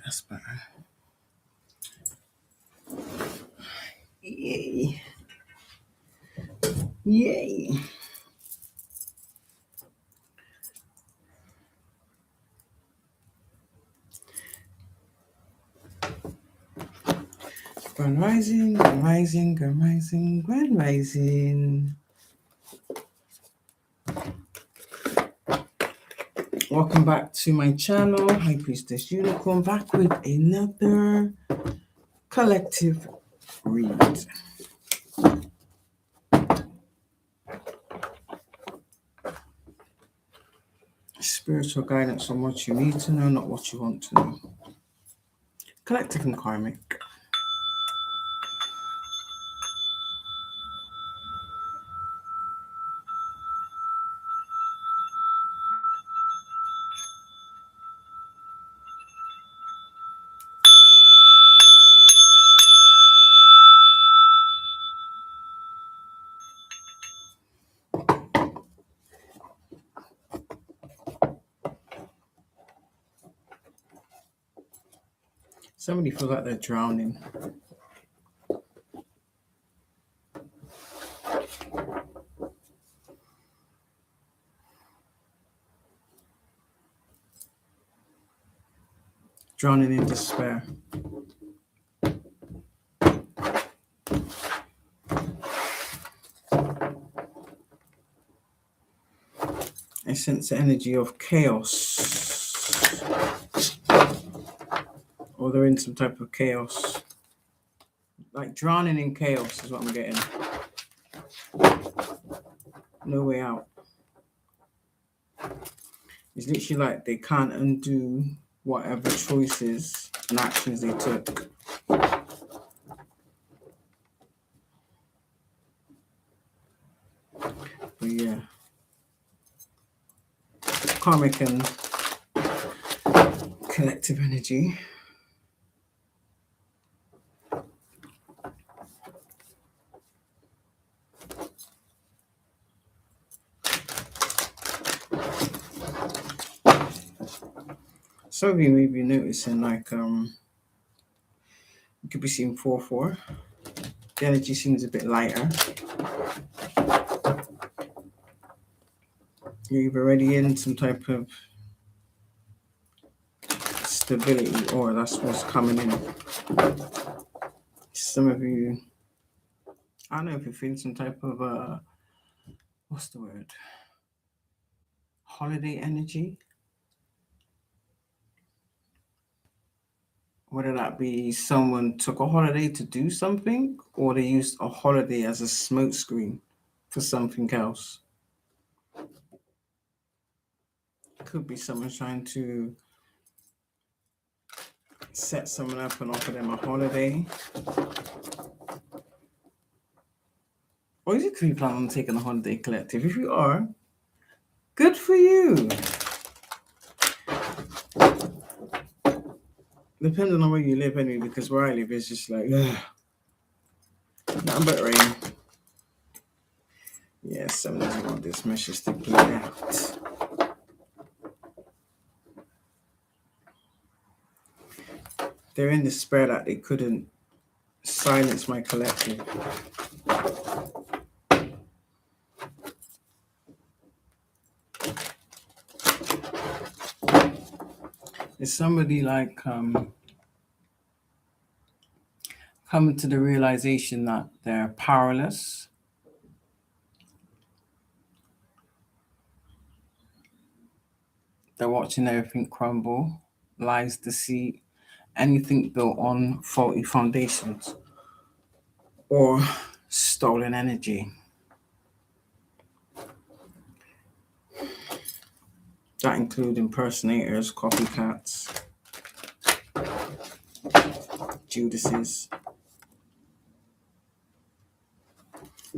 That's better. Yay. Yay. Grand rising, grand rising, grand rising, grand rising. Welcome back to my channel, High Priestess Unicorn, back with another collective read. Spiritual guidance on what you need to know, not what you want to know. Collective and karmic. Somebody feels like they're drowning. Drowning in despair. I sense the energy of chaos. Or they're in some type of chaos. Like drowning in chaos is what I'm getting. No way out. It's literally like they can't undo whatever choices and actions they took. But yeah. Karmic and collective energy. Some of you may be noticing like you could be seeing 4-4. The energy seems a bit lighter. You're either already in some type of stability or that's what's coming in. Some of you, I don't know if you're feeling some type of what's the word? Holiday energy. Whether that be someone took a holiday to do something or they used a holiday as a smokescreen for something else. Could be someone trying to set someone up and offer them a holiday. Or is it could you plan on taking a holiday collective? If you are, good for you. Depending on where you live anyway, because where I live is just like, nothing but rain. Yeah, someone doesn't want this message to play out. They're in despair that they couldn't silence my collective. It's somebody like coming to the realization that they're powerless. They're watching everything crumble, lies, deceit, anything built on faulty foundations or stolen energy. That include impersonators, copycats, Judases.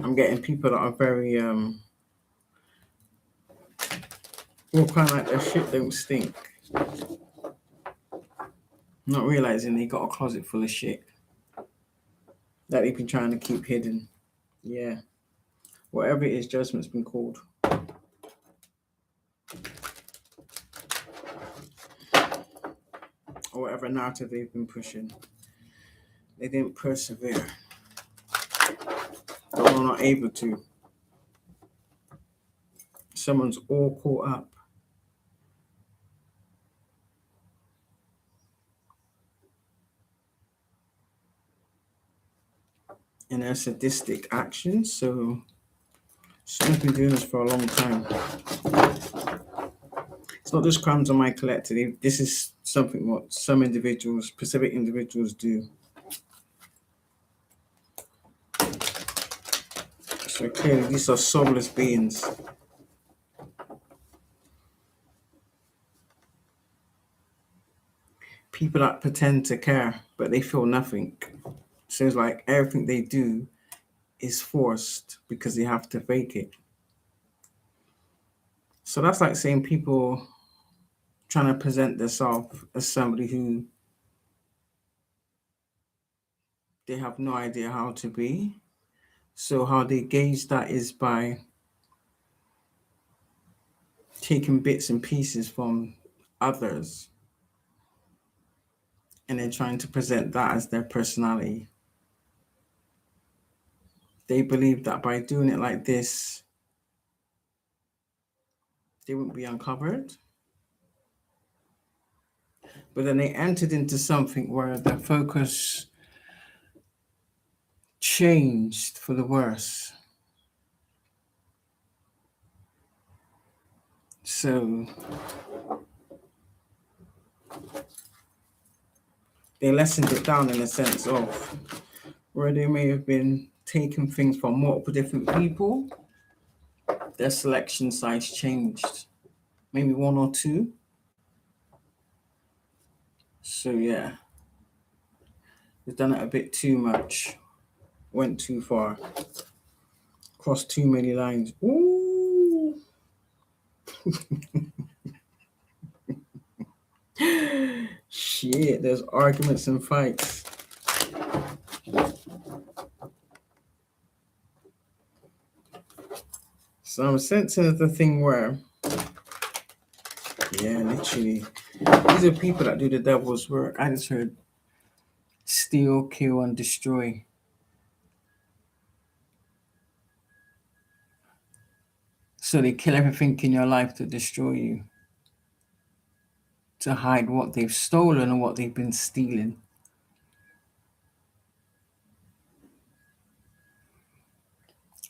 I'm getting people that are very walk around like their shit don't stink. Not realizing they got a closet full of shit that they've been trying to keep hidden. Yeah. Whatever it is, judgment's been called. or whatever narrative they've been pushing. They didn't persevere. They were not able to. Someone's all caught up. In their sadistic actions. So someone's been doing this for a long time. It's not just crimes on my collective. This is something what some individuals, specific individuals, do. So clearly, these are soulless beings. People that pretend to care, but they feel nothing. So it's like everything they do is forced because they have to fake it. So that's like saying people trying to present themselves as somebody who they have no idea how to be. So how they gauge that is by taking bits and pieces from others and then trying to present that as their personality. They believe that by doing it like this, they wouldn't be uncovered. But then they entered into something where their focus changed for the worse. So they lessened it down in a sense of where they may have been taking things from multiple different people, their selection size changed. Maybe one or two. So yeah, they've done it a bit too much. Went too far. Crossed too many lines. Ooh. Shit, there's arguments and fights. So I'm sensing the thing where, yeah, literally, these are people that do the devil's work. I just heard steal, kill, and destroy. So they kill everything in your life to destroy you, to hide what they've stolen and what they've been stealing.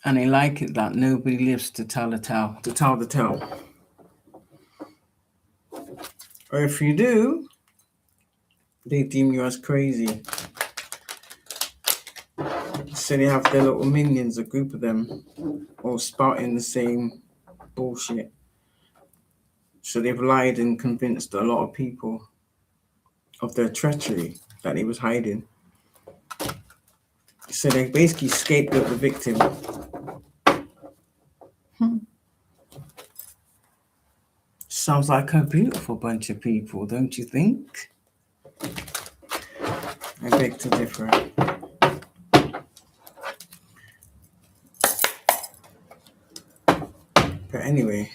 And they like it that nobody lives to tell the tale, to tell the tale. Or if you do, they deem you as crazy. So they have their little minions, a group of them, all spouting the same bullshit. So they've lied and convinced a lot of people of their treachery that he was hiding. So they basically scapegoat the victim. Sounds like a beautiful bunch of people, don't you think? I beg to differ. But anyway,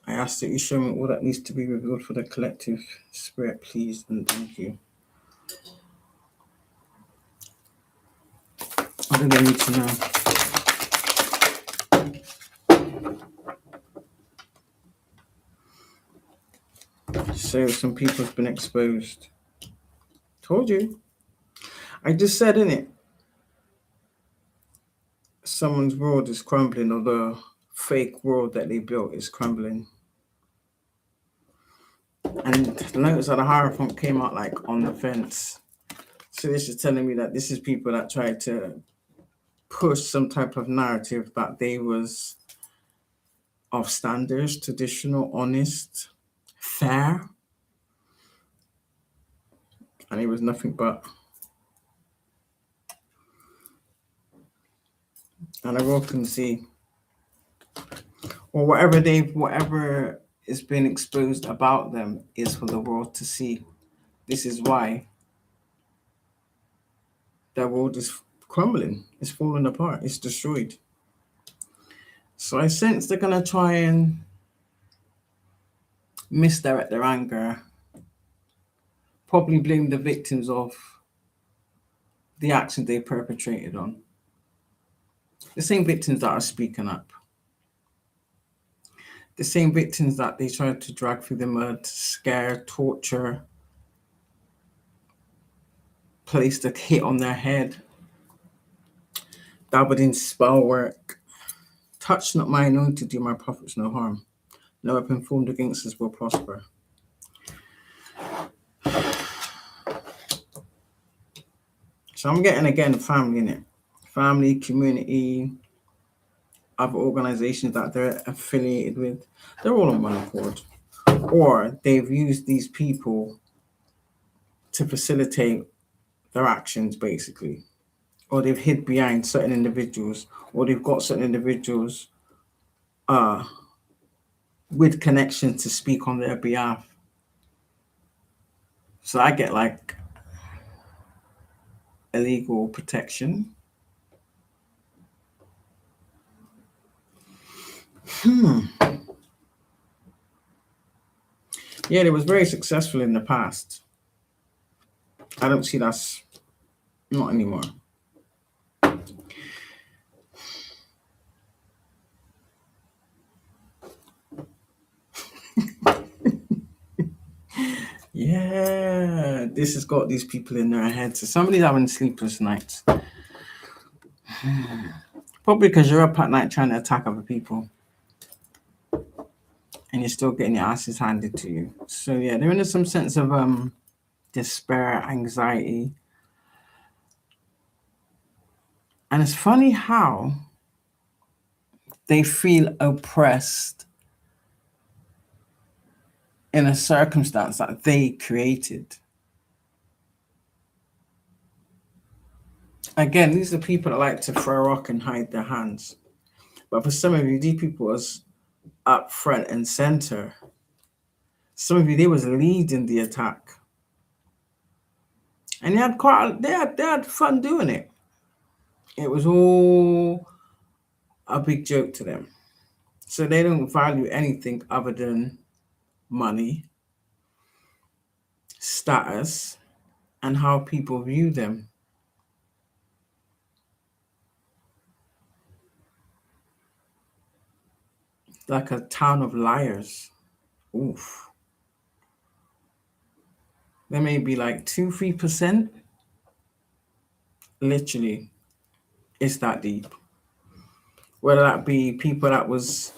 I ask that you show me all that needs to be revealed for the collective spirit, please, and thank you. What do they need to know? So some people have been exposed. Told you. I just said, innit? Someone's world is crumbling, or the fake world that they built is crumbling. And the notice of the Hierophant came out like on the fence. So this is telling me that this is people that tried to push some type of narrative that they was of standards, traditional, honest, fair. And it was nothing but. And the world can see. Or whatever is being exposed about them is for the world to see. This is why their world is crumbling. It's falling apart. It's destroyed. So I sense they're going to try and misdirect their anger, probably blame the victims of the action they perpetrated on. The same victims that are speaking up. The same victims that they tried to drag through the mud, scare, torture, placed a hit on their head, dabbled in spell work. Touch not my anointed, do my prophets no harm. No weapon formed against us will prosper. So I'm getting, again, family in it. Family, community, other organizations that they're affiliated with. They're all on one accord. Or they've used these people to facilitate their actions, basically. Or they've hid behind certain individuals. Or they've got certain individuals with connections to speak on their behalf. So I get like illegal protection. Yeah, it was very successful in the past. I don't see that's not anymore. Yeah, this has got these people in their heads. So somebody's having sleepless nights. Probably because you're up at night trying to attack other people. And you're still getting your asses handed to you. So yeah, they're in some sense of despair, anxiety. And it's funny how they feel oppressed in a circumstance that they created. Again, these are people that like to throw a rock and hide their hands. But for some of you, these people was up front and center. Some of you, they was leading the attack. And they had fun doing it. It was all a big joke to them. So they don't value anything other than money, status, and how people view them. Like a town of liars. Oof. There may be like 2-3%. Literally, it's that deep. Whether that be people that was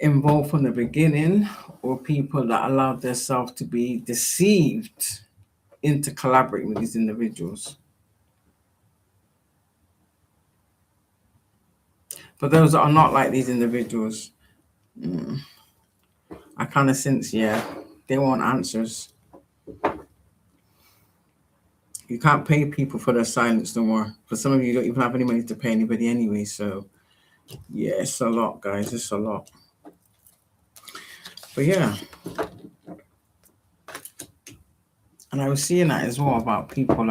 involved from the beginning or people that allowed themselves to be deceived into collaborating with these individuals. For those that are not like these individuals, I kind of sense, yeah, they want answers. You can't pay people for their silence no more. For some of you, you don't even have any money to pay anybody anyway. So, yeah, it's a lot, guys. It's a lot. But yeah. And I was seeing that as well about people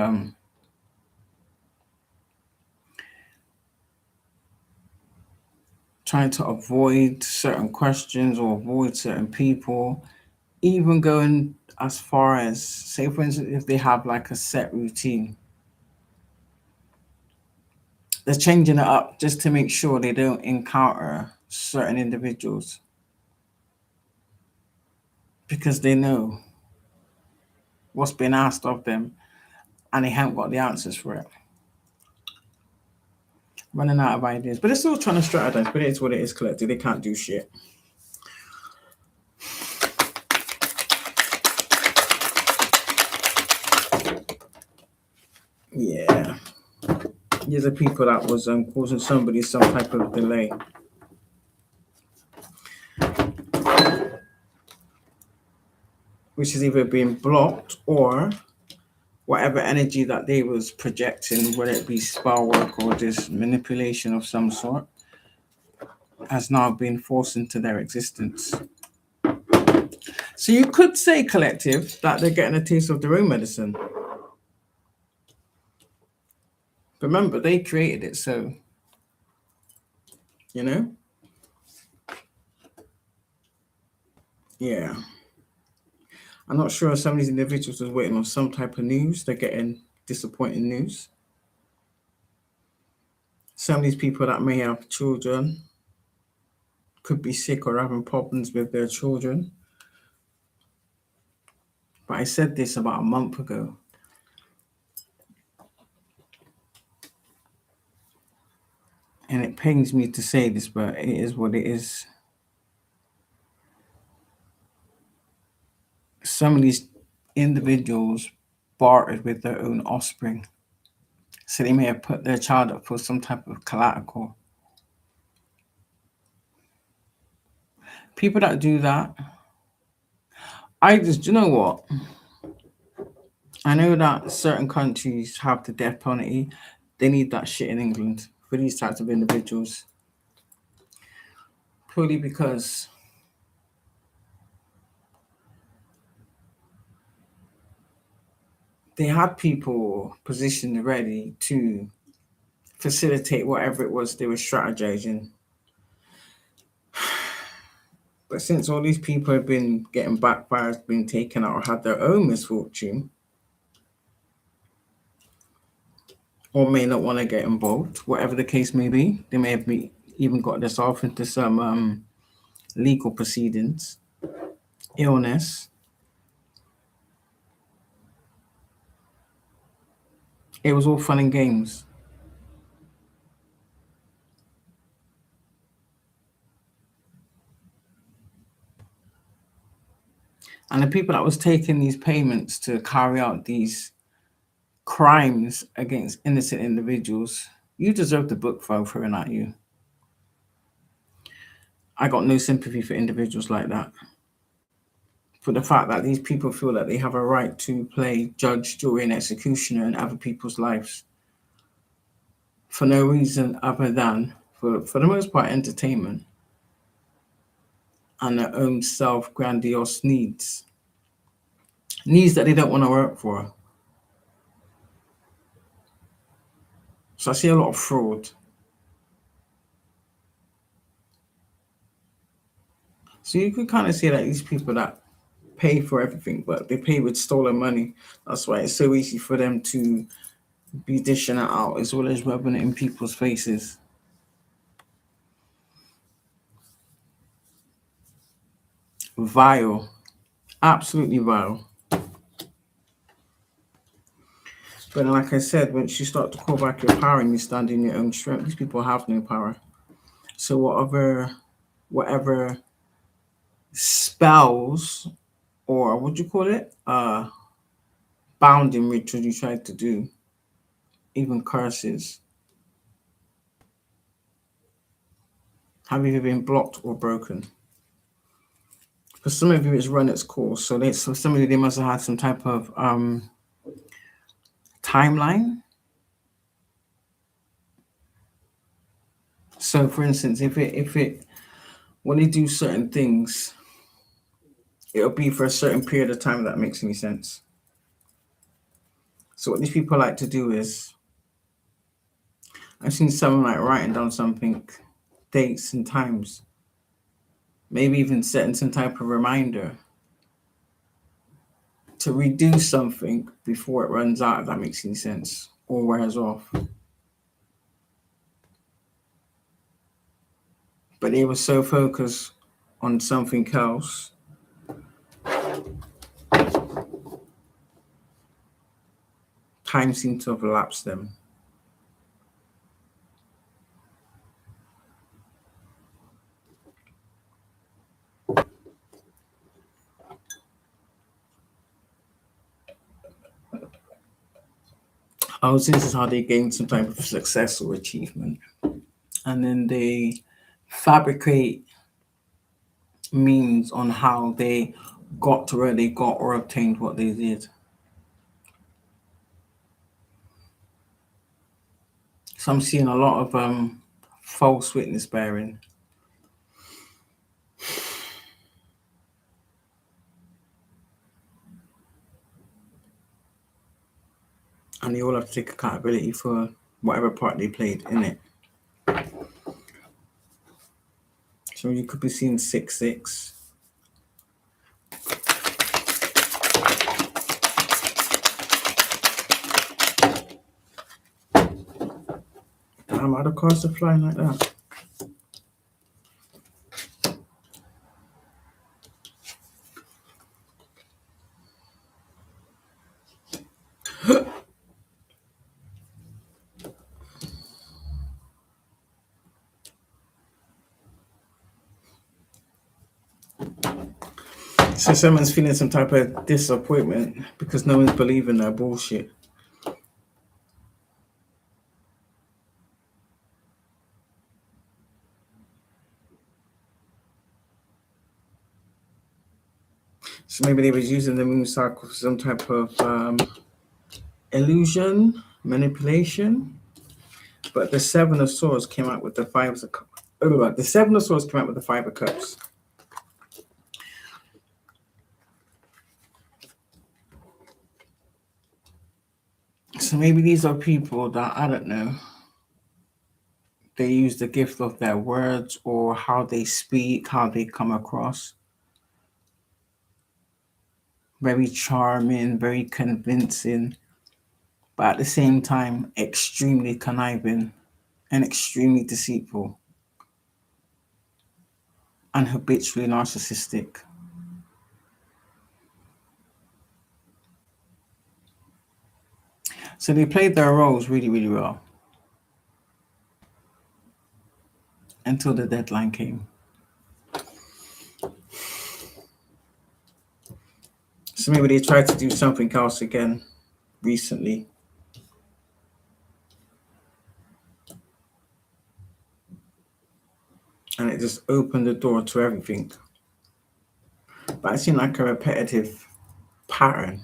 trying to avoid certain questions or avoid certain people, even going as far as, say, for instance, if they have like a set routine, they're changing it up just to make sure they don't encounter certain individuals because they know what's been asked of them and they haven't got the answers for it. Running out of ideas, but they're still trying to strategize. But it is what it is, collective. They can't do shit. Yeah, these are people that was causing somebody some type of delay. Which is either being blocked or whatever energy that they was projecting, whether it be spell work or just manipulation of some sort, has now been forced into their existence. So you could say, collective, that they're getting a taste of their own medicine. But remember, they created it, so, you know? Yeah. I'm not sure if some of these individuals are waiting on some type of news. They're getting disappointing news. Some of these people that may have children could be sick or having problems with their children. But I said this about a month ago. And it pains me to say this, but it is what it is. Some of these individuals bartered with their own offspring. So they may have put their child up for some type of collateral. People that do that, you know what? I know that certain countries have the death penalty. They need that shit in England for these types of individuals. Purely because they had people positioned ready to facilitate whatever it was they were strategizing. But since all these people have been getting backfires, been taken out, or had their own misfortune, or may not want to get involved, whatever the case may be, they may have even got themselves into some legal proceedings, illness. It was all fun and games. And the people that was taking these payments to carry out these crimes against innocent individuals, you deserve the book file thrown at you. I got no sympathy for individuals like that. For the fact that these people feel that they have a right to play judge, jury, and executioner in other people's lives for no reason other than, for the most part, entertainment and their own self grandiose needs that they don't want to work for. So I see a lot of fraud. So you could kind of see that these people that pay for everything, but they pay with stolen money. That's why it's so easy for them to be dishing it out as well as rubbing it in people's faces. Vile. Absolutely vile. But then, like I said, once you start to call back your power and you stand in your own strength, these people have no power. So whatever spells, or what do you call it? Bounding rituals you tried to do, even curses, have either been blocked or broken. For some of you, it's run its course. So some of you, they must have had some type of timeline. So, for instance, if it when they do certain things, it'll be for a certain period of time. If that makes any sense. So what these people like to do is, I've seen someone like writing down something, dates and times, maybe even setting some type of reminder to redo something before it runs out, if that makes any sense, or wears off. But they were so focused on something else, time seemed to have elapsed them. Oh, so this is how they gain some type of success or achievement. And then they fabricate means on how they got to where they got or obtained what they did. So I'm seeing a lot of false witness bearing. And they all have to take accountability for whatever part they played in it. So you could be seeing 666. why the cards are flying like that? So someone's feeling some type of disappointment because no one's believing their bullshit. So maybe they was using the moon cycle for some type of illusion, manipulation. But the Seven of Swords came out with the Five of Cups. Oh, the Seven of Swords came out with the Five of Cups. So maybe these are people that, I don't know, they use the gift of their words or how they speak, how they come across. Very charming, very convincing, but at the same time, extremely conniving and extremely deceitful and habitually narcissistic. So they played their roles really, really well until the deadline came. So maybe they tried to do something else again recently. And it just opened the door to everything. But it seemed like a repetitive pattern.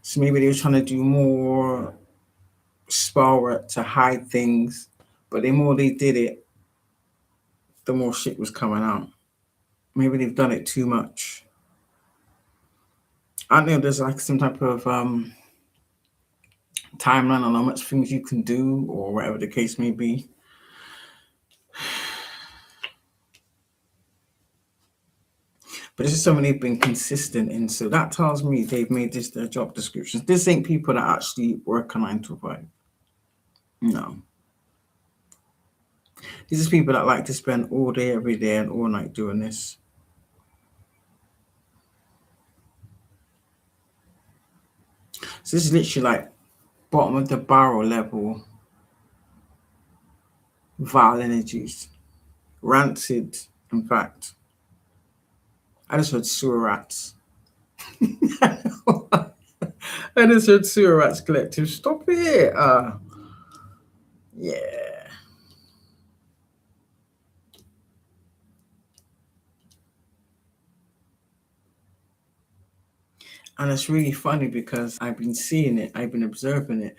So maybe they were trying to do more spell work to hide things, but the more they did it, the more shit was coming out. Maybe they've done it too much. I don't know, there's like some type of timeline on how much things you can do or whatever the case may be. But this is something they've been consistent in. So that tells me they've made this their job descriptions. This ain't people that actually work a 9 to 5. No. These are people that like to spend all day, every day, and all night doing this. So this is literally like bottom of the barrel level vile energies. Rancid, in fact. I just heard sewer rats. I just heard sewer rats collective. Stop it. Yeah. And it's really funny because I've been seeing it, I've been observing it.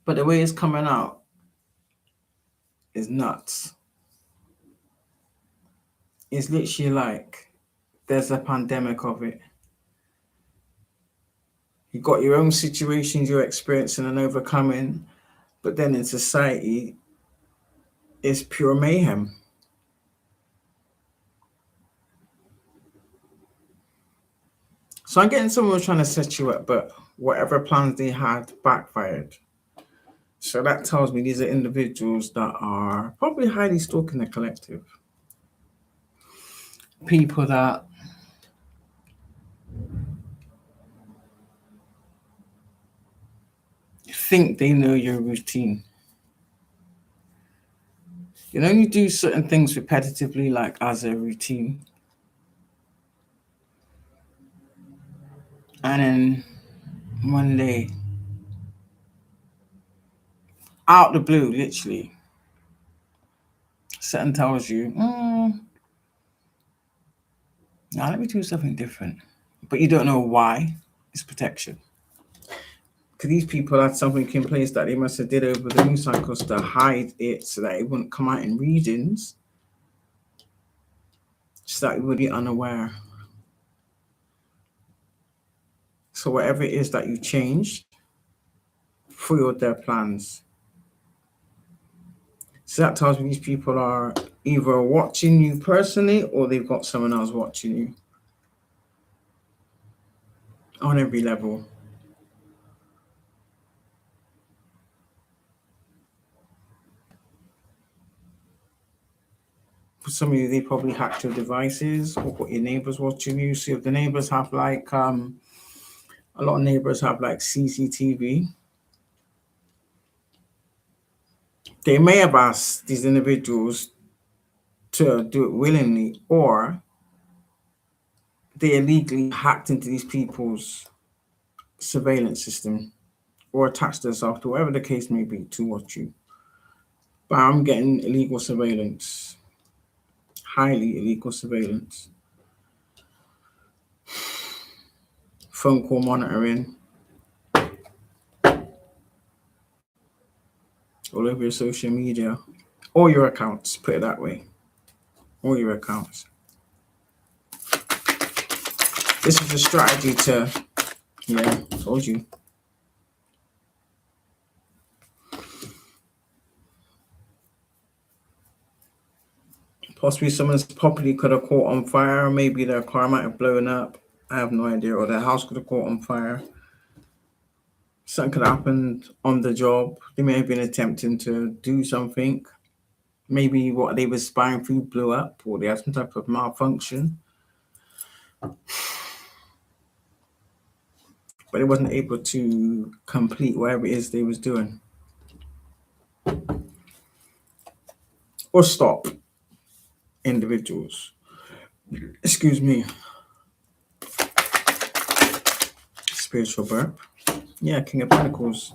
But the way it's coming out is nuts. It's literally like there's a pandemic of it. You got your own situations you're experiencing and overcoming, but then in society, it's pure mayhem. So I'm getting someone trying to set you up, but whatever plans they had backfired. So that tells me these are individuals that are probably highly stalking the collective. People that think they know your routine. You know, you do certain things repetitively, like as a routine. And then one day, out the blue, literally, something tells you, now let me do something different. But you don't know why. It's protection. Because these people had something in place that they must have did over the moon cycles to hide it so that it wouldn't come out in readings, so that we would be unaware. So whatever it is that you changed, foiled their plans. So that tells me these people are either watching you personally or they've got someone else watching you on every level. For some of you, they probably hacked your devices or what your neighbors watching you. So if the neighbors have like a lot of neighbors have like CCTV, they may have asked these individuals to do it willingly, or they illegally hacked into these people's surveillance system or attached themselves to whatever the case may be to watch you. But I'm getting illegal surveillance, highly illegal surveillance, phone call monitoring, all over your social media, all your accounts, put it that way, all your accounts. This is a strategy to, yeah, told you. Possibly someone's property could have caught on fire. Maybe their car might have blown up. I have no idea. Or their house could have caught on fire. Something could have happened on the job. They may have been attempting to do something. Maybe what they were spying through blew up, or they had some type of malfunction. But it wasn't able to complete whatever it is they was doing. Or stop individuals. Excuse me. Spiritual burp. Yeah, King of Pentacles.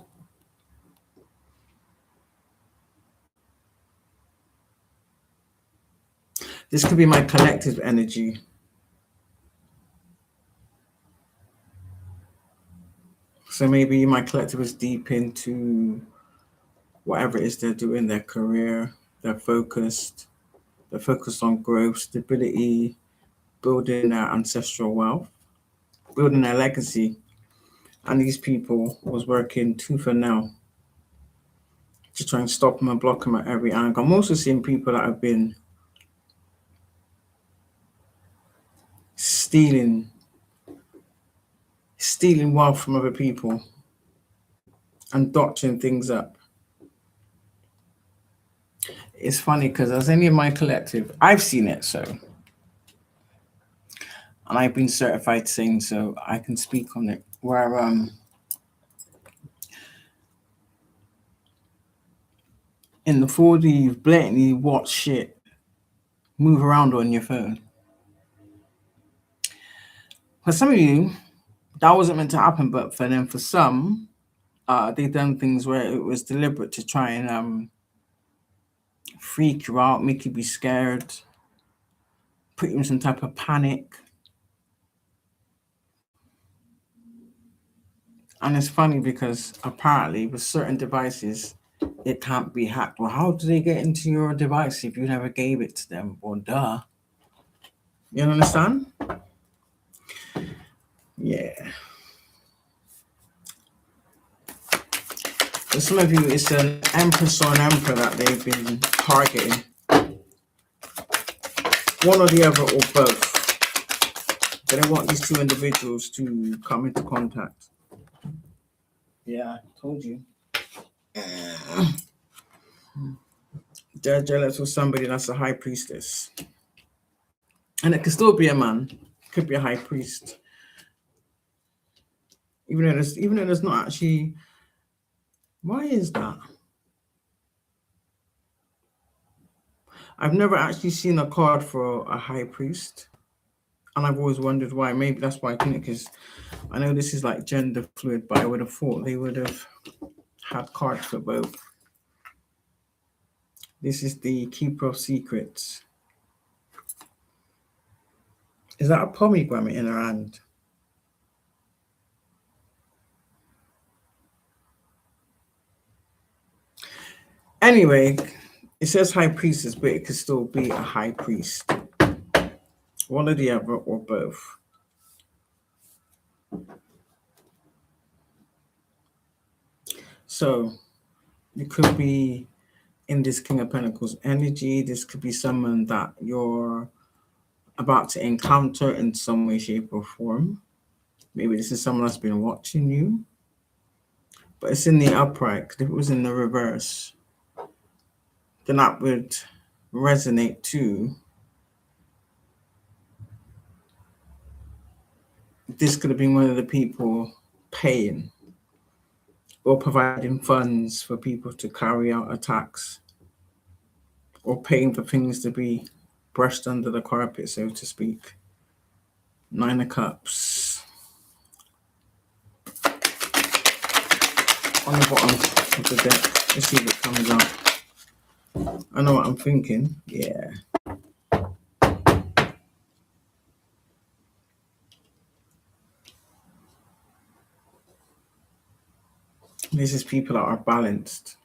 This could be my collective energy. So maybe my collective is deep into whatever it is they're doing, their career, they're focused on growth, stability, building their ancestral wealth, building their legacy. And these people was working tooth and nail to try and stop them and block them at every angle. I'm also seeing people that have been stealing wealth from other people and doctoring things up. It's funny because as any of my collective, I've seen it, so, and I've been certified saying so, I can speak on it, where in the 4D, you've blatantly watched shit move around on your phone. For some of you, that wasn't meant to happen, but for some, they've done things where it was deliberate to try and freak you out, make you be scared, put you in some type of panic. And it's funny because apparently with certain devices, it can't be hacked. Well, how do they get into your device if you never gave it to them? Well, duh. You understand? Yeah. For some of you, it's an empress or an emperor that they've been targeting. One or the other or both. They don't want these two individuals to come into contact. Yeah, I told you. They're jealous of somebody that's a high priestess. And it could still be a man. It could be a high priest. Even though there's not actually. Why is that? I've never actually seen a card for a high priest. And I've always wondered why. Maybe that's why I couldn't, because I know this is like gender fluid, but I would have thought they would have had cards for both. This is the Keeper of Secrets. Is that a pomegranate in her hand? Anyway, it says high priestess, but it could still be a high priest. One or the other, or both. So, you could be in this King of Pentacles energy. This could be someone that you're about to encounter in some way, shape, or form. Maybe this is someone that's been watching you. But it's in the upright. If it was in the reverse, then that would resonate too. this could have been one of the people paying or providing funds for people to carry out attacks, or paying for things to be brushed under the carpet, so to speak. Nine of Cups on the bottom of the deck. Let's see if it comes out. I know what I'm thinking. Yeah. This is people that are balanced.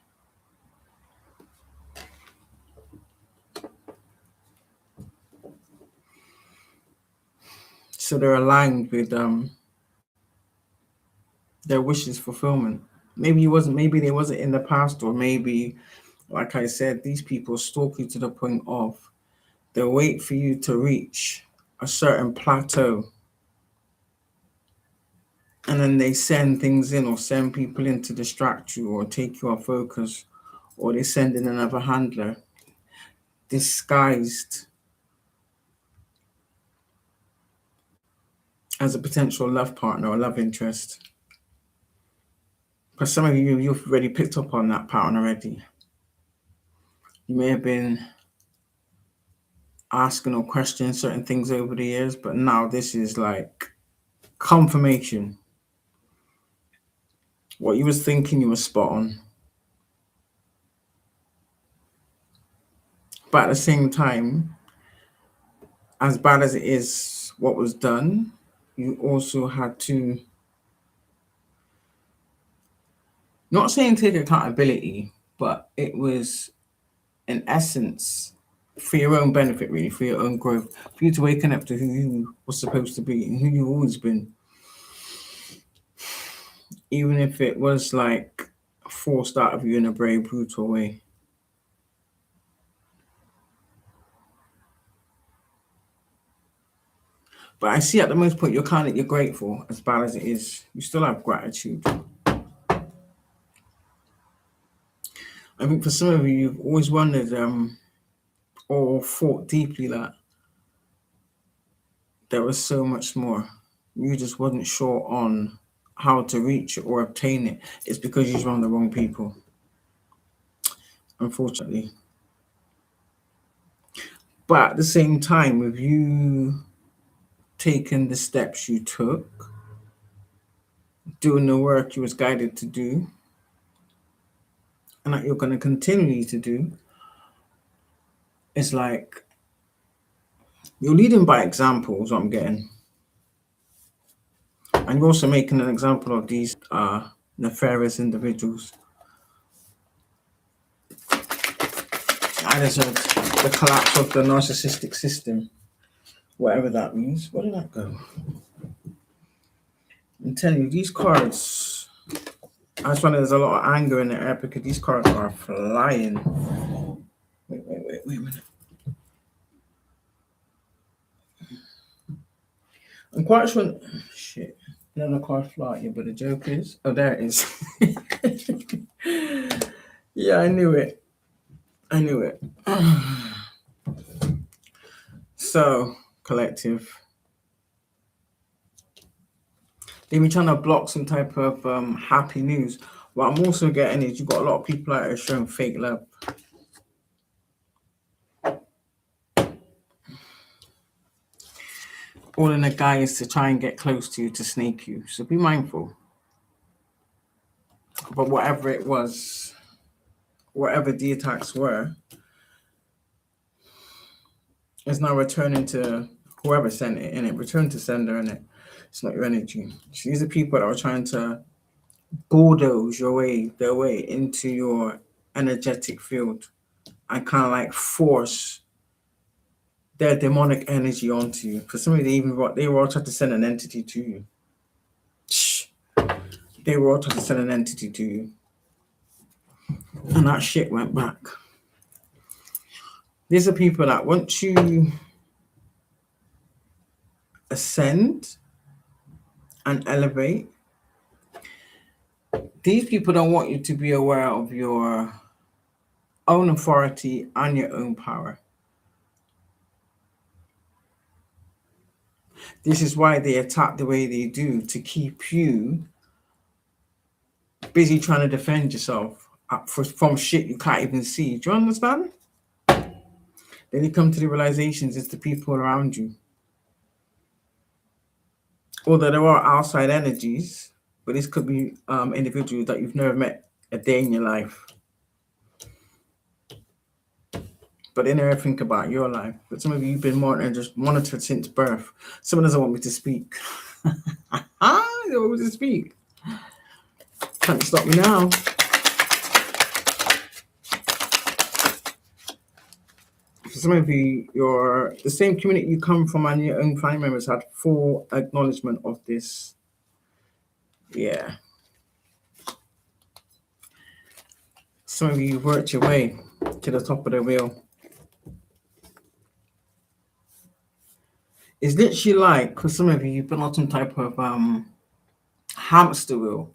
So they're aligned with their wishes fulfillment. Maybe they wasn't in the past, or maybe, like I said, these people stalk you to the point of they'll wait for you to reach a certain plateau, and then they send things in or send people in to distract you or take you off focus, or they send in another handler disguised as a potential love partner or love interest. Because some of you've already picked up on that pattern already. You may have been asking or questioning certain things over the years, but now this is like confirmation. What you was thinking, you were spot on. But at the same time, as bad as it is what was done, you also had to, not saying take accountability, but it was in essence for your own benefit, really, for your own growth, for you to waken up to who you were supposed to be and who you've always been. Even if it was like forced out of you in a very brutal way. But I see at the most point you're grateful, as bad as it is. You still have gratitude. I think for some of you, you've always wondered or thought deeply that there was so much more. You just wasn't sure on how to reach it or obtain it. It's because you're around the wrong people, unfortunately. But at the same time, with you taking the steps you took, doing the work you was guided to do, and that you're going to continue to do, it's like you're leading by example, is what I'm getting. And you're also making an example of these nefarious individuals. I just heard the collapse of the narcissistic system, whatever that means. Where did that go? I'm telling you, these cards, I just find there's a lot of anger in the air because these cards are flying. Wait a minute. I'm quite sure. Shit. Another card fly here, but the joke is. Oh, there it is. Yeah, I knew it. So, collective. They be trying to block some type of happy news. What I'm also getting is you got a lot of people out there showing fake love. All in the guise to try and get close to you, to snake you. So be mindful. But whatever it was, whatever the attacks were, it's now returning to whoever sent it, in it. Return to sender, in it. It's not your energy. So these are people that are trying to bulldoze their way into your energetic field and kind of like force their demonic energy onto you. For some of them, they were all trying to send an entity to you. They were all trying to send an entity to you. And that shit went back. These are people that once you ascend and elevate, these people don't want you to be aware of your own authority and your own power. This is why they attack the way they do, to keep you busy trying to defend yourself from shit you can't even see. Do you understand? Then you come to the realizations it's the people around you. Although there are outside energies, but this could be individuals that you've never met a day in your life. But they never think about your life. But some of you have been monitored since birth. Someone doesn't want me to speak. They don't want me to speak. Can't stop me now. For some of you, the same community you come from and your own family members had full acknowledgement of this. Yeah. Some of you worked your way to the top of the wheel. It's literally like, for some of you, you've been on some type of hamster wheel,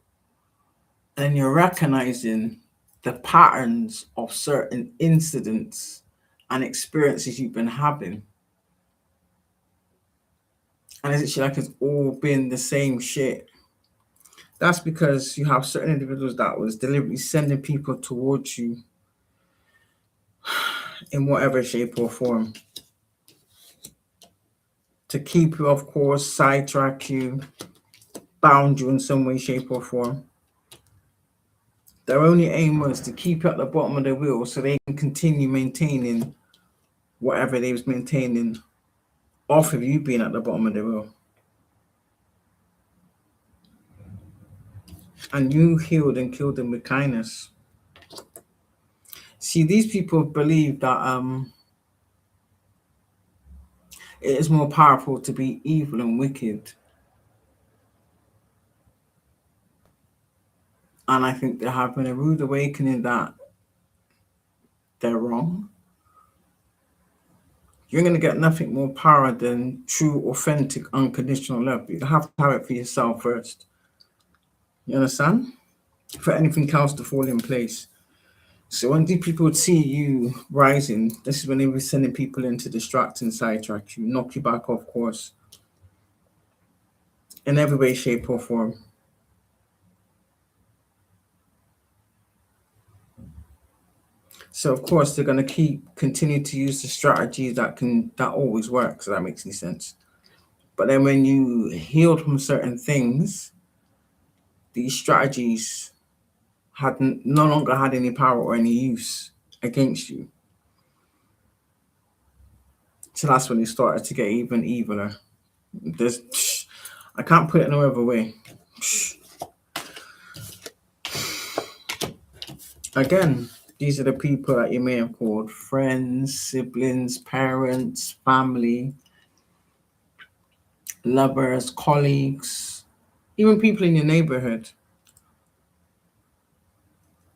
and you're recognizing the patterns of certain incidents and experiences you've been having. And it's literally like it's all been the same shit. That's because you have certain individuals that was deliberately sending people towards you in whatever shape or form, to keep you, of course, sidetrack you, bound you in some way, shape, or form. Their only aim was to keep you at the bottom of the wheel so they can continue maintaining whatever they was maintaining off of you being at the bottom of the wheel. And you healed and killed them with kindness. See, these people believe that it is more powerful to be evil and wicked. And I think they're having a rude awakening that they're wrong. You're going to get nothing more power than true, authentic, unconditional love. You have to have it for yourself first. You understand? For anything else to fall in place. So when these people would see you rising, this is when they were sending people in to distract and sidetrack you, knock you back off course in every way, shape, or form. So of course they're going to continue to use the strategies that always work. So that makes any sense. But then when you healed from certain things, these strategies no longer had any power or any use against you. So that's when it started to get even eviler. I can't put it no other way. Again, these are the people that you may have called friends, siblings, parents, family, lovers, colleagues, even people in your neighborhood.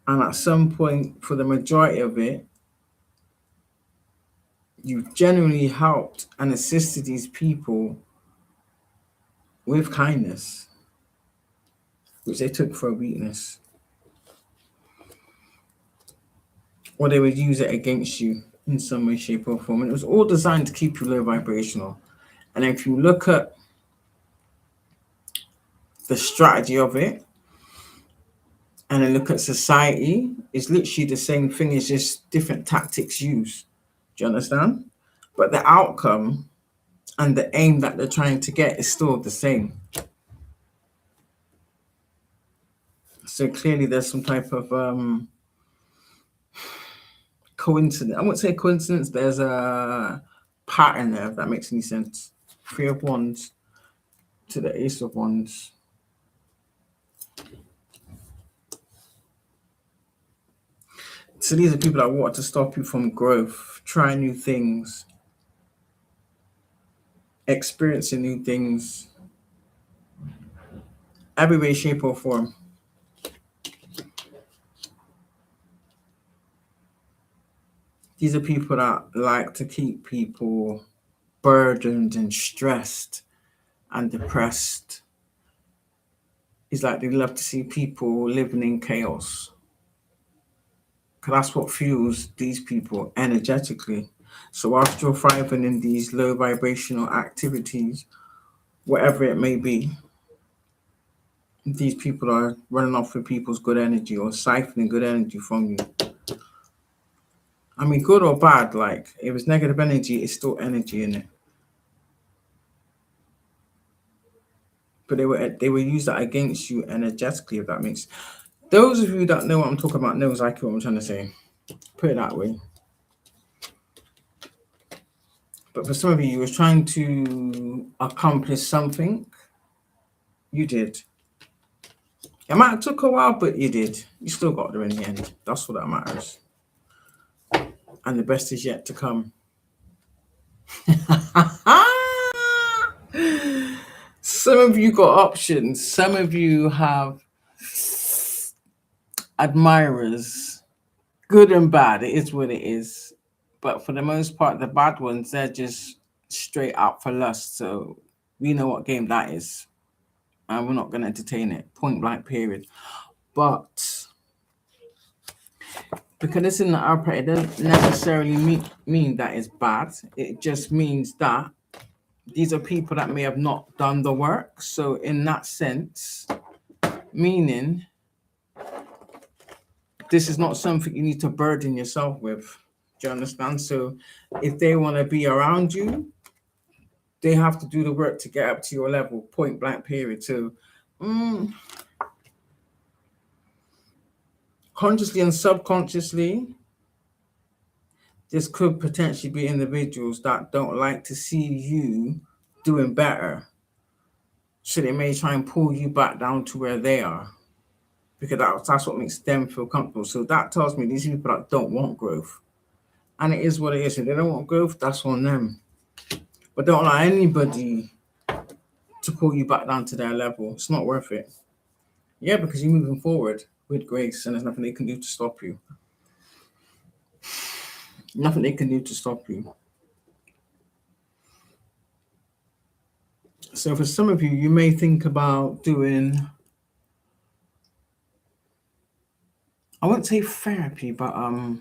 And at some point, for the majority of it, you've genuinely helped and assisted these people with kindness, which they took for a weakness. Or they would use it against you in some way, shape, or form. And it was all designed to keep you low vibrational. And if you look at the strategy of it, and then look at society, it's literally the same thing, it's just different tactics used. Do you understand? But the outcome and the aim that they're trying to get is still the same. So clearly there's some type of coincidence. I wouldn't say coincidence, there's a pattern there, if that makes any sense. 3 of Wands to the Ace of Wands. So these are people that want to stop you from growth, trying new things, experiencing new things, every way, shape, or form. These are people that like to keep people burdened and stressed and depressed. It's like they love to see people living in chaos. Because that's what fuels these people energetically. So after you're thriving in these low vibrational activities, whatever it may be. These people are running off with people's good energy or siphoning good energy from you. I mean, good or bad, like if it's negative energy, it's still energy in it. But they will use that against you energetically, if that makes. Those of you that know what I'm talking about know exactly what I'm trying to say. Put it that way. But for some of you was trying to accomplish something. You did. It might have took a while, but you did. You still got there in the end. That's what that matters. And the best is yet to come. Some of you got options. Some of you have admirers, good and bad. It is what it is. But for the most part, the bad ones, they're just straight out for lust. So we know what game that is. And we're not going to entertain it. Point blank, period. But because it's in the upper, it doesn't necessarily mean that it's bad. It just means that these are people that may have not done the work. So in that sense, meaning this is not something you need to burden yourself with. Do you understand? So if they want to be around you, they have to do the work to get up to your level, point blank, period. So consciously and subconsciously, this could potentially be individuals that don't like to see you doing better. So they may try and pull you back down to where they are, because that's what makes them feel comfortable. So that tells me these people that don't want growth. And it is what it is. If they don't want growth, that's on them. But don't allow anybody to pull you back down to their level. It's not worth it. Yeah, because you're moving forward with grace and there's nothing they can do to stop you. Nothing they can do to stop you. So for some of you, you may think about doing, I won't say therapy, but I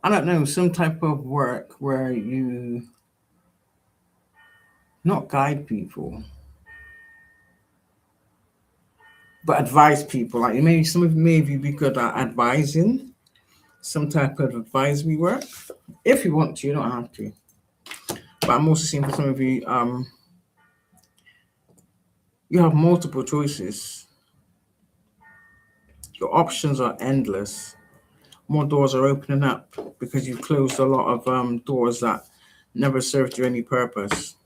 don't know, some type of work where you not guide people, but advise people. Like maybe some of you be good at advising, some type of advisory work. If you want to, you don't have to. But I'm also seeing for some of you, you have multiple choices. Your options are endless. More doors are opening up because you've closed a lot of doors that never served you any purpose.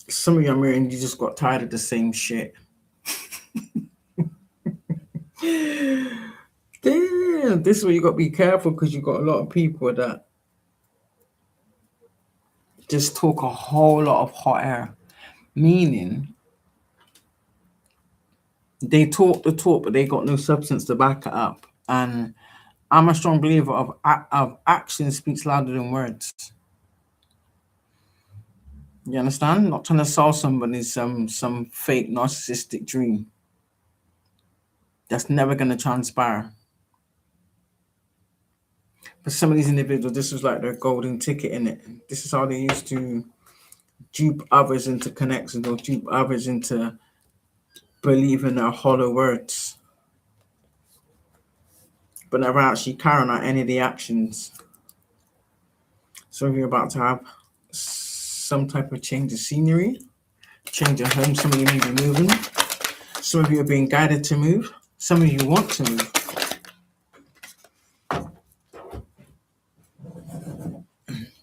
Some of you are married, you just got tired of the same shit. Damn, this is where you got to be careful, because you got a lot of people that just talk a whole lot of hot air, meaning they talk the talk, but they got no substance to back it up. And I'm a strong believer of action speaks louder than words. You understand? Not trying to sell somebody some fake narcissistic dream. That's never going to transpire. For some of these individuals, this was like their golden ticket in it. This is how they used to dupe others into connections or dupe others into believing their hollow words, but never actually carrying out any of the actions. Some of you are about to have some type of change of scenery, change of home. Some of you may be moving. Some of you are being guided to move. Some of you want to move.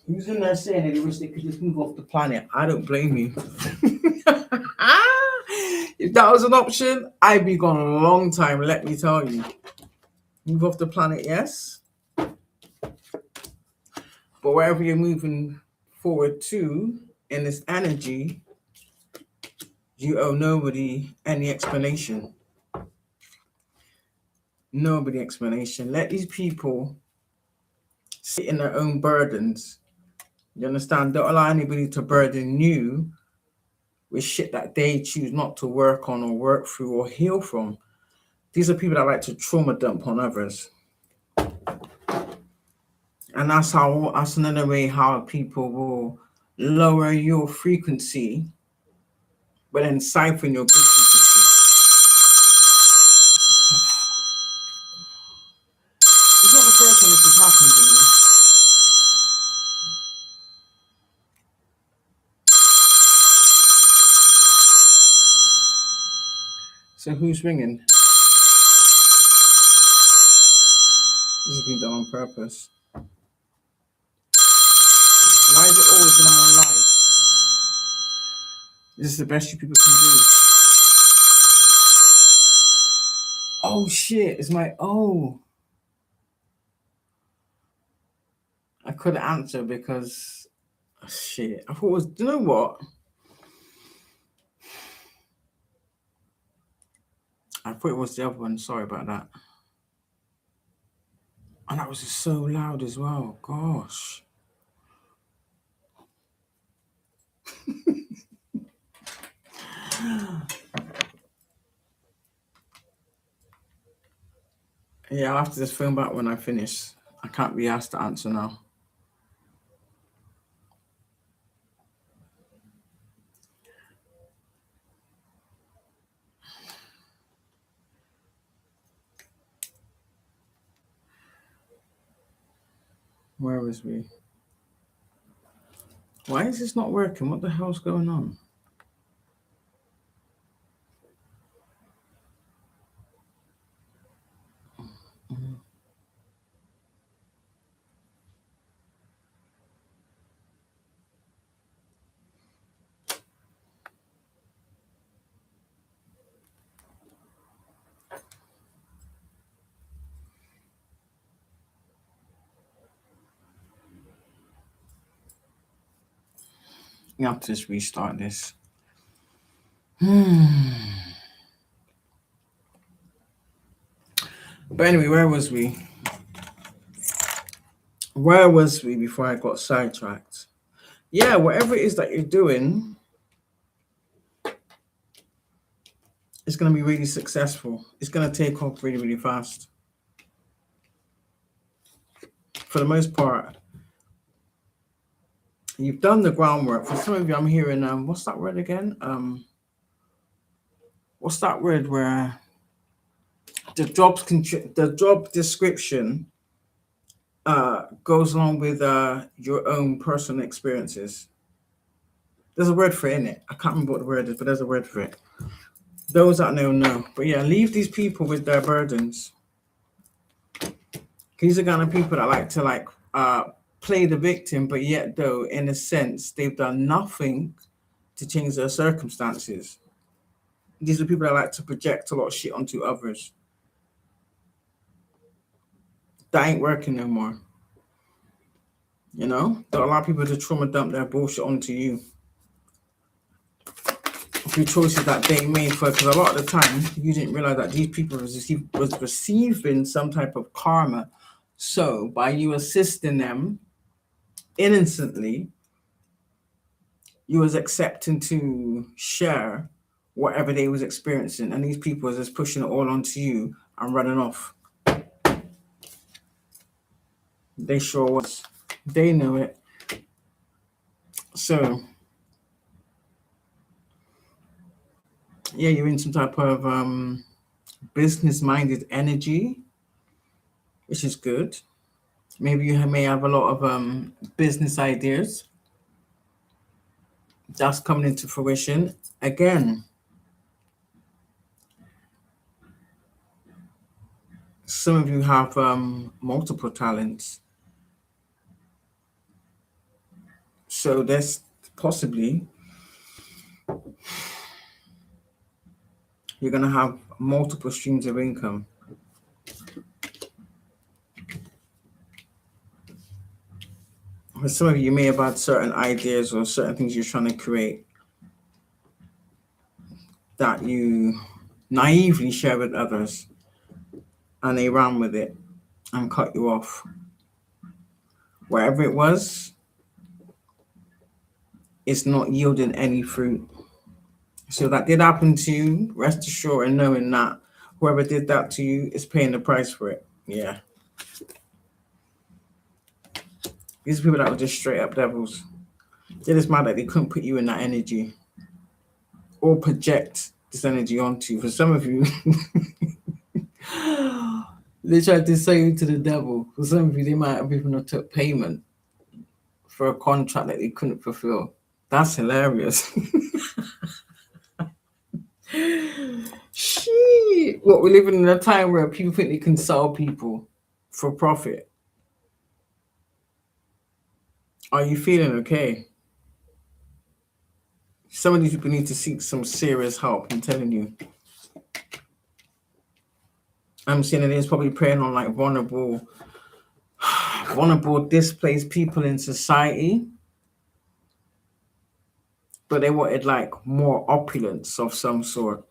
Who's in there saying they wish they could just move off the planet? I don't blame you. If that was an option, I'd be gone a long time, let me tell you. Move off the planet, yes. But wherever you're moving forward to in this energy, you owe nobody any explanation. Nobody explanation. Let these people sit in their own burdens. You understand? Don't allow anybody to burden you with shit that they choose not to work on or work through or heal from. These are people that like to trauma dump on others. And that's another way how people will lower your frequency, but then siphon your good frequency. It's not the first time this has happened, you know. So who's ringing? This has been done on purpose. Why is it always when I'm on live? This is the best you people can do. Oh shit, it's my I couldn't answer because shit. I thought it was, you know what? I thought it was the other one. Sorry about that. And that was just so loud as well. Gosh. Yeah, I'll have to just phone back when I finish. I can't be asked to answer now. Where was we? Why is this not working? What the hell's going on? You have to just restart this. But anyway, where was we? Where was we before I got sidetracked? Yeah, whatever it is that you're doing is going to be really successful. It's going to take off really, really fast. For the most part, you've done the groundwork. For some of you, I'm hearing, what's that word again? What's that word where the job description goes along with your own personal experiences? There's a word for it in it. I can't remember what the word is, but there's a word for it. Those that know. But yeah, leave these people with their burdens. These are kind of people that like to play the victim, but yet though, in a sense, they've done nothing to change their circumstances. These are people that like to project a lot of shit onto others. That ain't working no more. You know, don't allow people to trauma dump their bullshit onto you. Through choices that they made for, because a lot of the time you didn't realize that these people was receiving some type of karma. So by you assisting them innocently, you was accepting to share whatever they was experiencing, and these people was just pushing it all onto you and running off. They sure was. They knew it. So yeah, you're in some type of business-minded energy, which is good. Maybe you may have a lot of business ideas that's coming into fruition. Again, some of you have multiple talents. So there's possibly you're going to have multiple streams of income. For some of you may have had certain ideas or certain things you're trying to create that you naively share with others, and they ran with it and cut you off. Wherever it was, it's not yielding any fruit. So that did happen to you. Rest assured and knowing that whoever did that to you is paying the price for it. Yeah. These are people that were just straight up devils. They're just mad that they couldn't put you in that energy or project this energy onto you. For some of you, they tried to sell you to the devil. For some of you, they might have even took payment for a contract that they couldn't fulfill. That's hilarious. Shit. What, we're living in a time where people think they can sell people for profit. Are you feeling okay? Some of these people need to seek some serious help, I'm telling you. I'm seeing that it's probably preying on like vulnerable, displaced people in society. But they wanted like more opulence of some sort.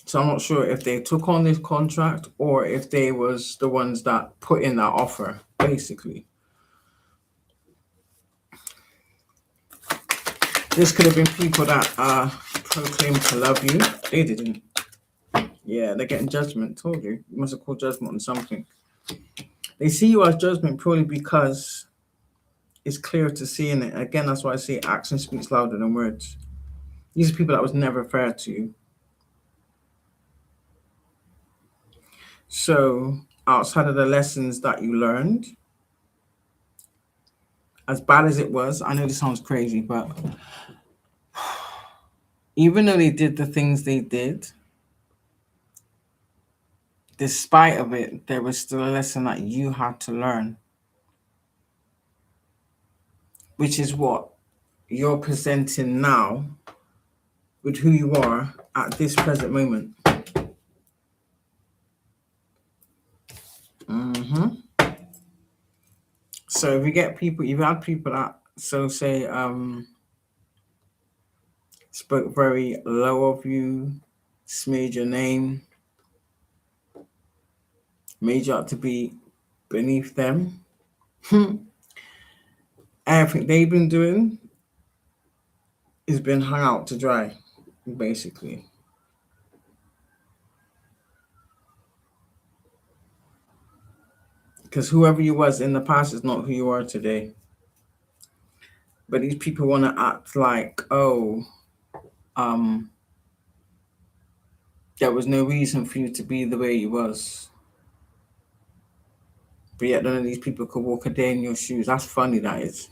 So I'm not sure if they took on this contract or if they was the ones that put in that offer, basically. This could have been people that proclaimed to love you. They didn't. Yeah, they're getting judgment. Told you. You must have called judgment on something. They see you as judgment purely because it's clear to see in it. Again, that's why I say action speaks louder than words. These are people that was never fair to you. So outside of the lessons that you learned, as bad as it was, I know this sounds crazy, but even though they did the things they did, despite of it, there was still a lesson that you had to learn, which is what you're presenting now with who you are at this present moment. So if you get people, you've had people that, so say, spoke very low of you, smeared your name, made you out to be beneath them. Everything they've been doing is been hung out to dry, basically. Because whoever you was in the past is not who you are today. But these people want to act like, oh, there was no reason for you to be the way you was. But yet none of these people could walk a day in your shoes. That's funny, that is.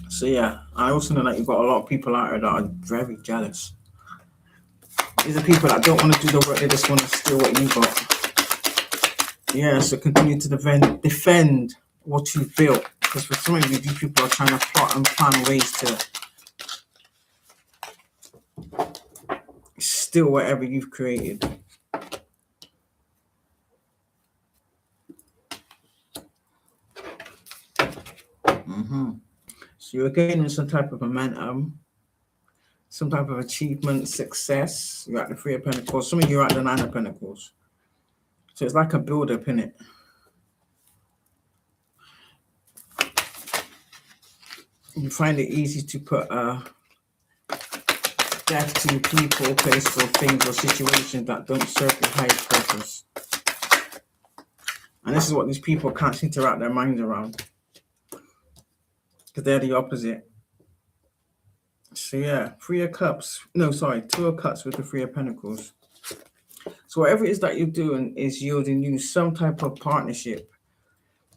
So yeah, I also know that you've got a lot of people out there that are very jealous. These are people that don't want to do the work, they just want to steal what you got. Yeah, so continue to defend what you've built. Because for some of you, these people are trying to plot and plan ways to steal whatever you've created. So you're gaining some type of momentum, some type of achievement, success. You're at the Three of Pentacles. Some of you are at the Nine of Pentacles. So it's like a build-up, innit? You find it easy to put death to people, places, or things, or situations that don't serve your highest purpose. And this is what these people can't seem to wrap their minds around. Because they're the opposite. So yeah, Three of Cups. No, sorry, Two of Cups with the Three of Pentacles. So whatever it is that you're doing is yielding you some type of partnership,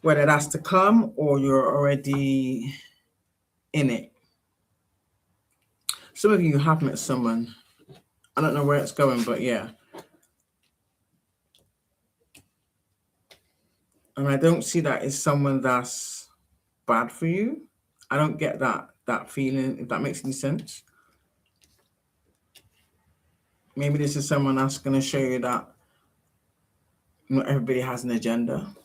whether that's to come or you're already in it. Some of you have met someone. I don't know where it's going, but yeah. And I don't see that as someone that's bad for you. I don't get that feeling, if that makes any sense. Maybe this is someone that's going to show you that not everybody has an agenda.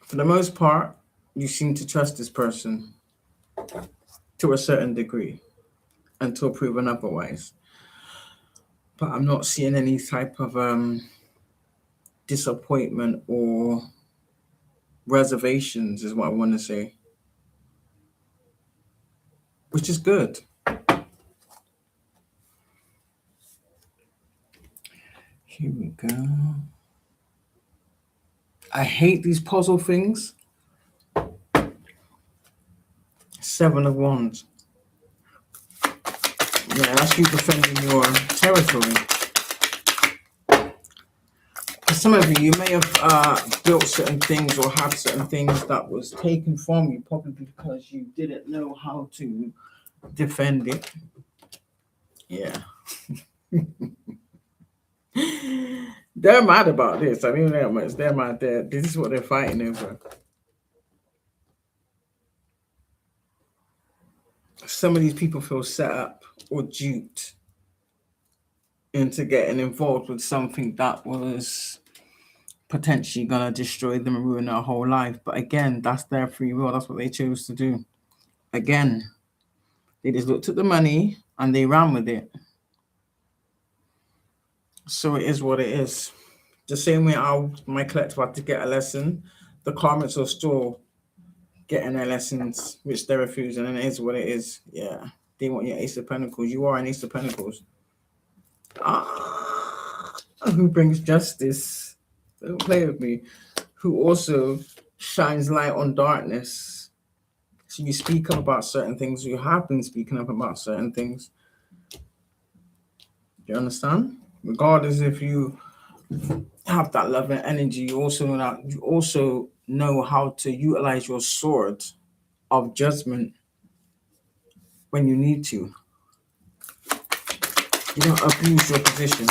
For the most part, you seem to trust this person to a certain degree until proven otherwise. But I'm not seeing any type of disappointment or reservations, is what I want to say. Which is good. Here we go. I hate these puzzle things. 7 of Wands. Yeah, that's you defending your territory. For some of you, you may have built certain things or had certain things that was taken from you, probably because you didn't know how to defend it. Yeah. They're mad about this. I mean, they're mad. This is what they're fighting over. Some of these people feel set up or duped into getting involved with something that was potentially going to destroy them and ruin their whole life. But again, that's their free will. That's what they chose to do. Again, they just looked at the money and they ran with it. So it is what it is. The same way my collective had to get a lesson, the karmics are still getting their lessons, which they're refusing, and it is what it is. Yeah. They want your Ace of Pentacles. You are an Ace of Pentacles. Who brings justice? Don't play with me. Who also shines light on darkness. So you speak up about certain things. You have been speaking up about certain things. Do you understand? Regardless if you have that love and energy, you also know how to utilize your sword of judgment when you need to. You don't abuse your position.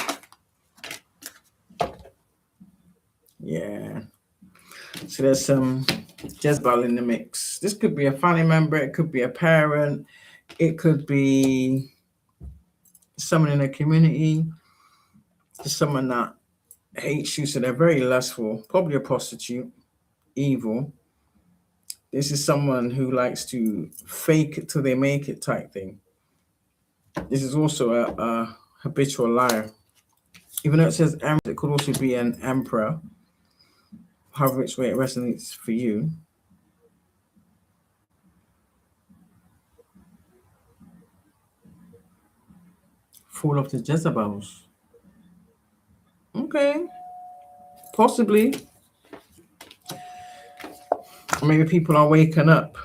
Yeah. So there's some Jezebel in the mix. This could be a family member. It could be a parent. It could be someone in a community. Just someone that hates you. So they're very lustful. Probably a prostitute. Evil. This is someone who likes to fake it till they make it type thing. This is also a habitual liar. Even though it says emperor, it could also be an emperor. However which way it resonates for you. Fall of the Jezebels. Okay. Possibly. Maybe people are waking up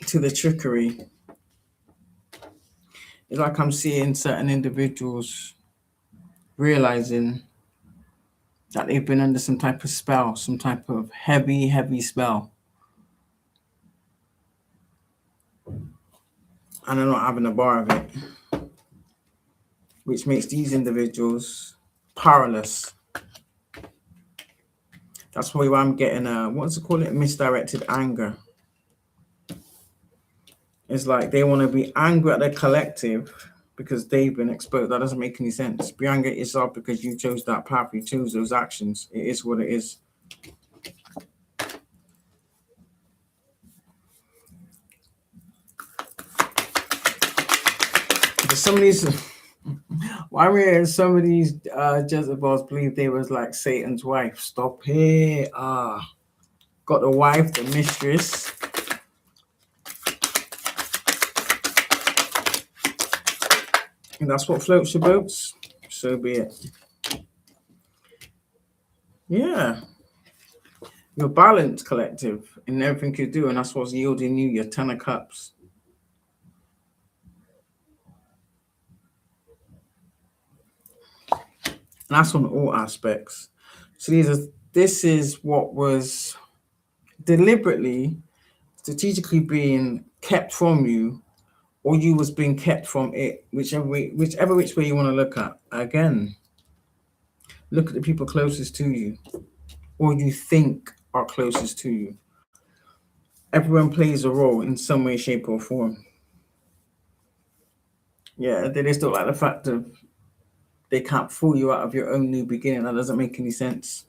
to the trickery. It's like I'm seeing certain individuals realizing that they've been under some type of spell, some type of heavy, heavy spell. And they're not having a bar of it. Which makes these individuals powerless. That's why I'm getting what's it called? Misdirected anger. It's like they want to be angry at the collective because they've been exposed. That doesn't make any sense. Be angry at yourself because you chose that path, you chose those actions. It is what it is. But some of these, why well, some of these Jezebels believe they was like Satan's wife. Stop it. Got the wife, the mistress. And that's what floats your boats. So be it. Yeah. You're balanced, collective, in everything you do, and that's what's yielding you your 10 of Cups. And that's on all aspects. So this is what was deliberately, strategically being kept from you, or you was being kept from it, whichever which way you want to look at. Again, look at the people closest to you, or you think are closest to you. Everyone plays a role in some way, shape, or form. Yeah, they just don't like the fact of they can't fool you out of your own new beginning. That doesn't make any sense.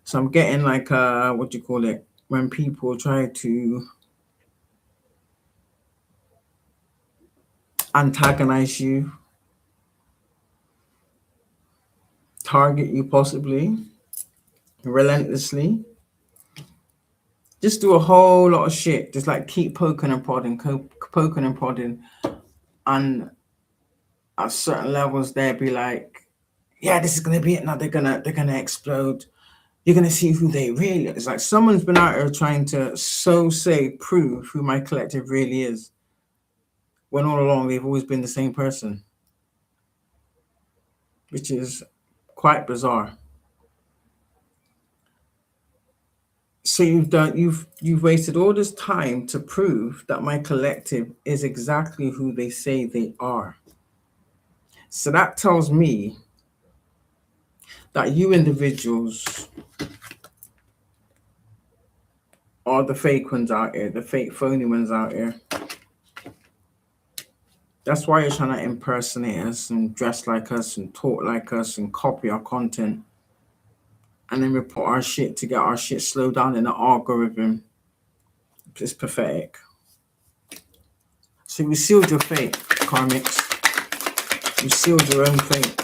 So I'm getting like what do you call it? When people try to antagonize you, target you possibly, relentlessly. Just do a whole lot of shit. Just like keep poking and prodding, poking and prodding. And at certain levels, they'd be like, yeah, this is gonna be it now. They're gonna explode. You're gonna see who they really are. It's like someone's been out here trying to prove who my collective really is, when all along they've always been the same person, which is quite bizarre. So you've wasted all this time to prove that my collective is exactly who they say they are. So that tells me that you individuals are the fake ones out here, the fake phony ones out here. That's why you're trying to impersonate us and dress like us and talk like us and copy our content, and then report our shit to get our shit slowed down in the algorithm. It's pathetic. So you sealed your fate, karmics. You sealed your own fate.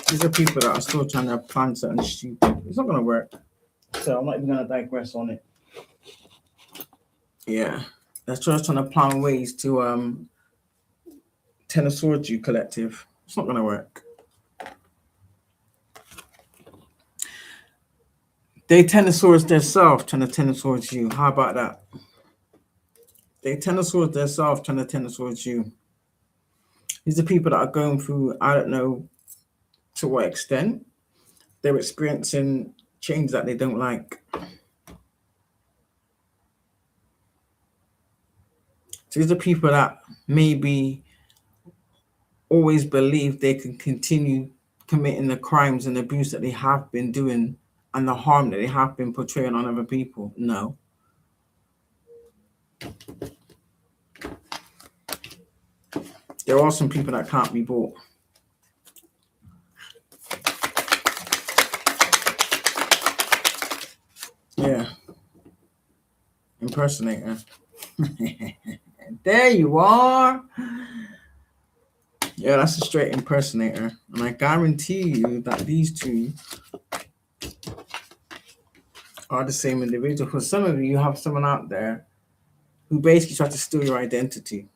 These are people that are still trying to plan something stupid. It's not going to work. So I'm not even going to digress on it. Yeah. They're just trying to plan ways to Ten Swords you collective. It's not going to work. They Ten Swords themselves trying to Ten Swords you. How about that? They Ten Swords themselves trying to Ten Swords you. These are people that are going through, I don't know to what extent, they're experiencing change that they don't like. So these are people that maybe always believe they can continue committing the crimes and abuse that they have been doing and the harm that they have been portraying on other people. No. There are some people that can't be bought. Yeah. Impersonator. There you are. Yeah, that's a straight impersonator. And I guarantee you that these two are the same individual. Because some of you have someone out there who basically tries to steal your identity.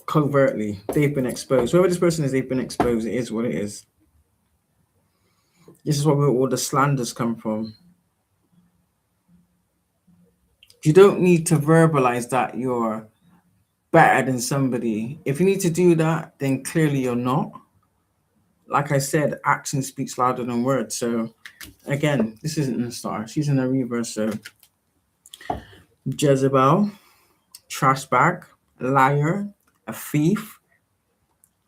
Covertly. They've been exposed. Whoever this person is, they've been exposed. It is what it is. This is where all the slanders come from. You don't need to verbalize that you're better than somebody. If you need to do that, then clearly you're not. Like I said, action speaks louder than words. So again, this isn't a star. She's in a reverse. So Jezebel, trash bag, liar, a thief,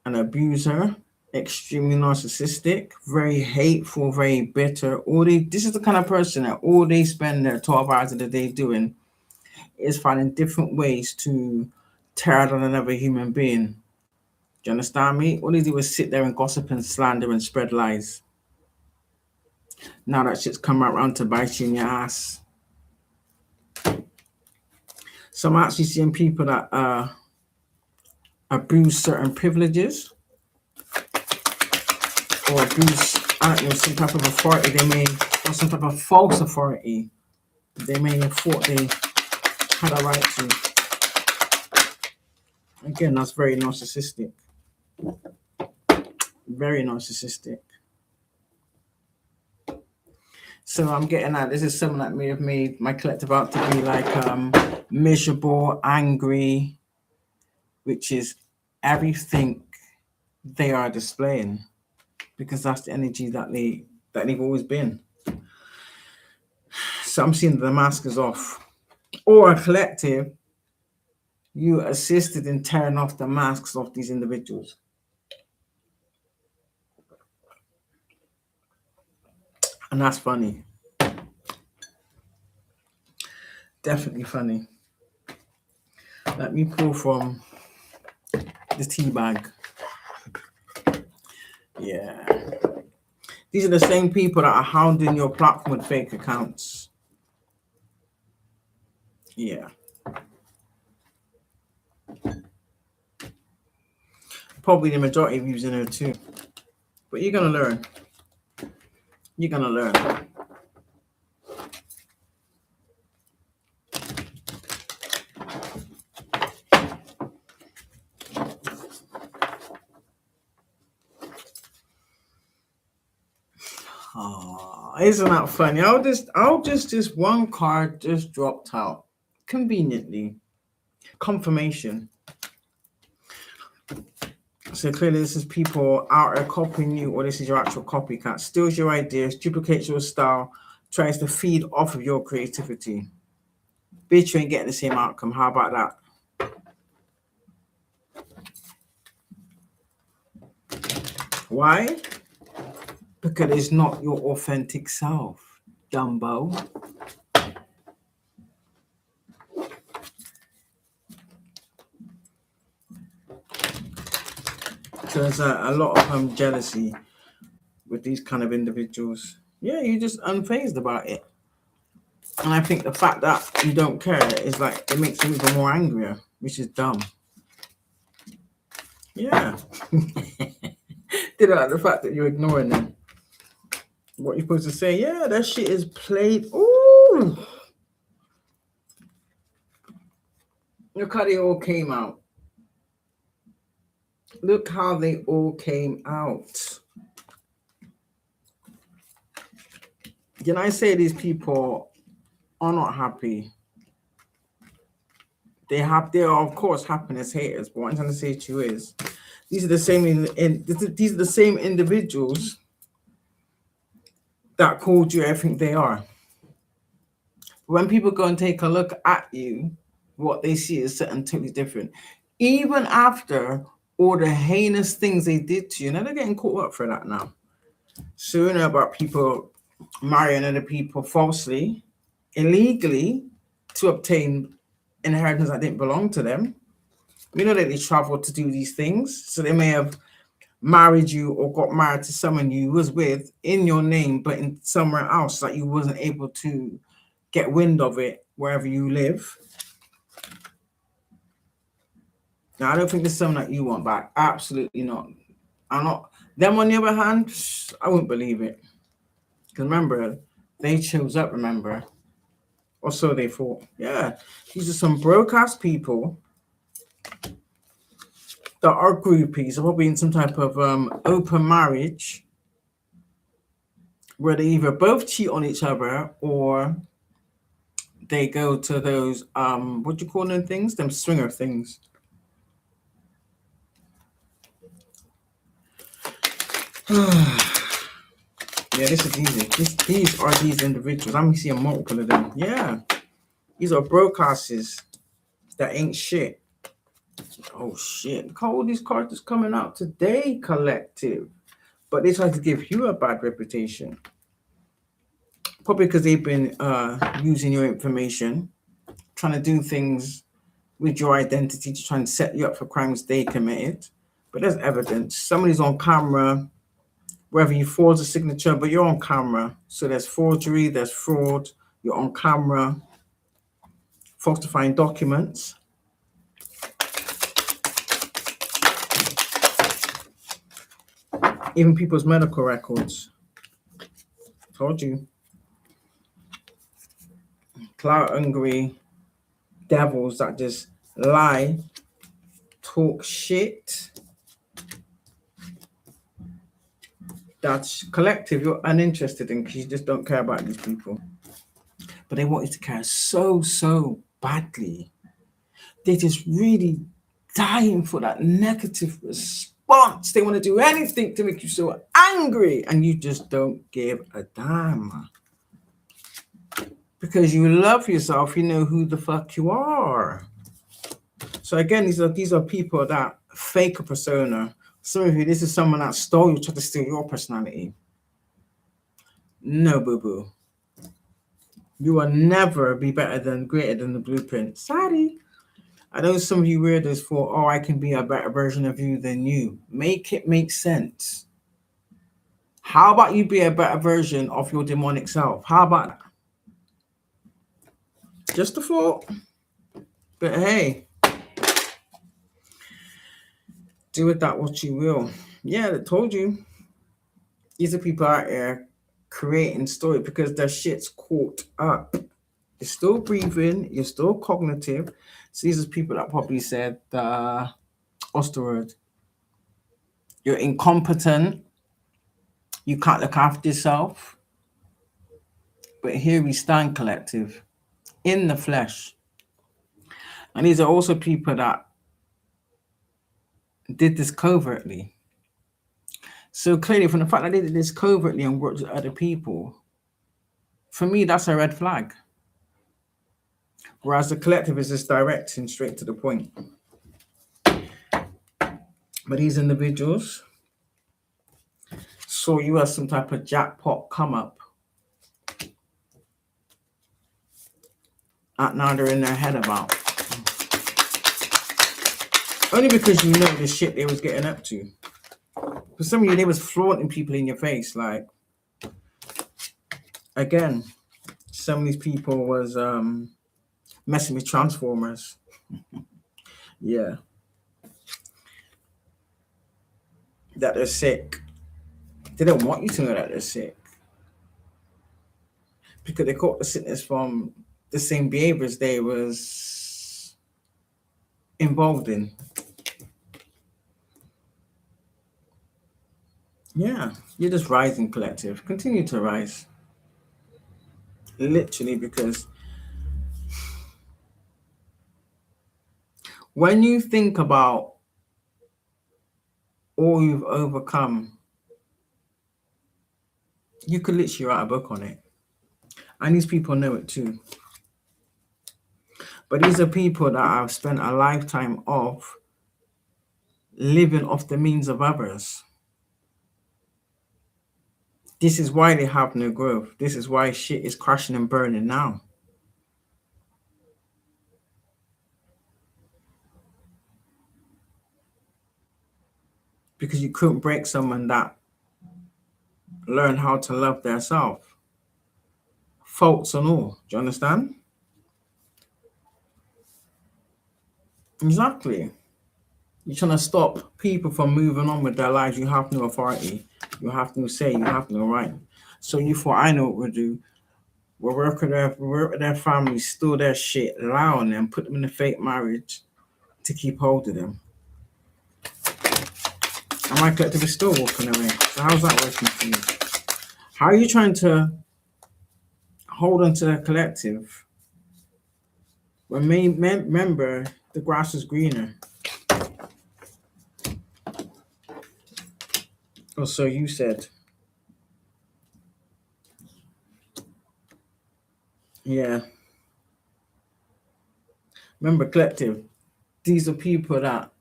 an abuser, extremely narcissistic, very hateful, very bitter. This is the kind of person that all they spend their 12 hours of the day doing is finding different ways to tear down another human being. Do you understand me? All they do is sit there and gossip and slander and spread lies. Now that shit's come around to bite you in your ass. So I'm actually seeing people that abuse certain privileges or abuse, I don't know, some type of authority they may, or some type of false authority they may have thought they had a right to. Again, that's very narcissistic. Very narcissistic. So I'm getting at this is someone that may have made my collective out to be like miserable, angry, which is everything they are displaying, because that's the energy that they've always been. So I'm seeing the mask is off. Or a collective, you assisted in tearing off the masks of these individuals. And that's funny. Definitely funny. Let me pull from the tea bag. Yeah. These are the same people that are hounding your platform with fake accounts. Yeah. Probably the majority of using her too. But you're going to learn. You're going to learn. Isn't that funny? This one card just dropped out conveniently. Confirmation. So clearly, this is people out there copying you, or this is your actual copycat. Steals your ideas, duplicates your style, tries to feed off of your creativity. Bitch, you ain't getting the same outcome. How about that? Why? Because it's not your authentic self, Dumbo. So there's a lot of jealousy with these kind of individuals. Yeah, you're just unfazed about it. And I think the fact that you don't care is like, it makes you even more angrier, which is dumb. Yeah. Did like the fact that you're ignoring them. What you're supposed to say, yeah, that shit is played. Ooh. Look how they all came out. Look how they all came out. Can I say these people are not happy? They are of course happiness haters, but what I'm trying to say to you is these are the same individuals that called you everything they are. When people go and take a look at you, what they see is something totally different. Even after all the heinous things they did to you, now they're getting caught up for that now. So you know about people marrying other people falsely, illegally, to obtain inheritance that didn't belong to them. We know that they traveled to do these things, so they may have married you or got married to someone you was with in your name, but in somewhere else that you wasn't able to get wind of it wherever you live. Now, I don't think this is something that you want back. Absolutely not. I'm not. Them on the other hand, I wouldn't believe it. Because remember, they chose up, remember. Or so they thought. Yeah. These are some broke ass people that are groupies, are probably in some type of open marriage where they either both cheat on each other or they go to those what do you call them things? Them swinger things. Yeah, this is easy. These are these individuals. I'm seeing multiple of them. Yeah. These are broadcasters that ain't shit. Oh shit. Look how all these cards is coming out today, collective. But they try to give you a bad reputation. Probably because they've been using your information, trying to do things with your identity to try and set you up for crimes they committed. But there's evidence. Somebody's on camera, whether you forge a signature, but you're on camera. So there's forgery, there's fraud, you're on camera, falsifying documents. Even people's medical records. Told you. Clout hungry devils that just lie, talk shit. That's collective you're uninterested in because you just don't care about these people. But they want you to care so badly. They just really dying for that negative response. They want to do anything to make you so angry, and you just don't give a damn. Because you love yourself, you know who the fuck you are. So again, these are people that fake a persona. Some of you, this is someone that stole you, tried to steal your personality. No, boo-boo. You will never be greater than the blueprint. Sorry. I know some of you weirdos thought, oh, I can be a better version of you than you. Make it make sense. How about you be a better version of your demonic self? How about that? Just a thought. But hey, do with that what you will. Yeah, I told you. These are people out there creating story because their shit's caught up. You're still breathing, you're still cognitive. So these are people that probably said, what's the word? You're incompetent. You can't look after yourself. But here we stand, collective, in the flesh. And these are also people that did this covertly. So clearly, from the fact that they did this covertly and worked with other people, for me, that's a red flag. Whereas the collective is just direct and straight to the point. But these individuals saw you as some type of jackpot come up. And now they're in their head about. Only because you know the shit they was getting up to. For some of you, they was flaunting people in your face. Like, again, some of these people was messing with transformers. Yeah. That they're sick. They don't want you to know that they're sick. Because they caught the sickness from the same behaviors they was involved in. Yeah, you're just rising, collective. Continue to rise. Literally, because when you think about all you've overcome, you could literally write a book on it. And these people know it too. But these are people that have spent a lifetime of living off the means of others. This is why they have no growth. This is why shit is crashing and burning now. Because you couldn't break someone that learned how to love their self. Faults and all. Do you understand? Exactly. You're trying to stop people from moving on with their lives. You have no authority. You have no say. You have no right. So you thought, I know what we'll do. We'll work with their families, steal their shit, lie on them, put them in a fake marriage to keep hold of them. And my collective is still walking away. So how's that working for you? How are you trying to hold on to the collective when remember the grass is greener? Or so you said. Yeah. Remember, collective, these are people that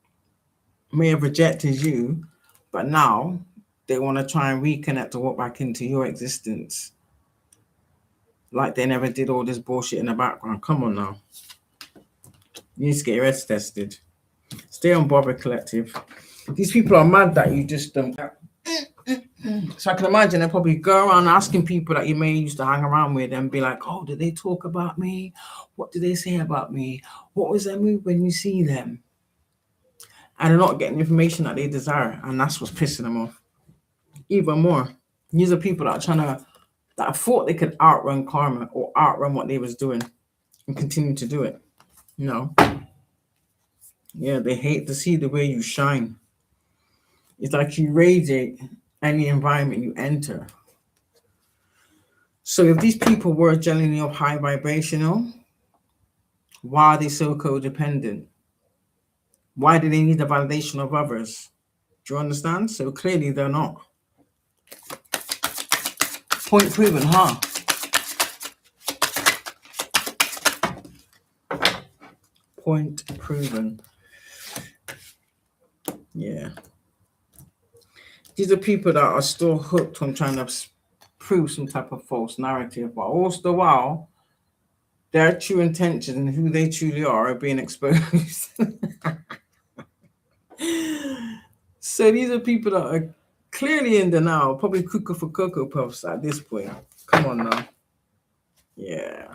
may have rejected you, but now they want to try and reconnect to walk back into your existence. Like they never did all this bullshit in the background. Come on now. You need to get your heads tested. Stay on Bobber, collective. These people are mad that you just So I can imagine they probably go around asking people that you may used to hang around with and be like, oh, did they talk about me? What did they say about me? What was their move when you see them? And they're not getting the information that they desire. And that's what's pissing them off. Even more. These are people that are trying to, that thought they could outrun karma or outrun what they was doing and continue to do it. No. Yeah, they hate to see the way you shine. It's like you radiate any environment you enter. So if these people were genuinely of high vibrational, why are they so codependent? Why do they need the validation of others? Do you understand? So clearly they're not. Point proven, huh? Point proven. Yeah. These are people that are still hooked on trying to prove some type of false narrative, but all the while, their true intentions and who they truly are being exposed. So these are people that are clearly in denial, probably cuckoo for Cocoa Puffs at this point. Come on now. Yeah.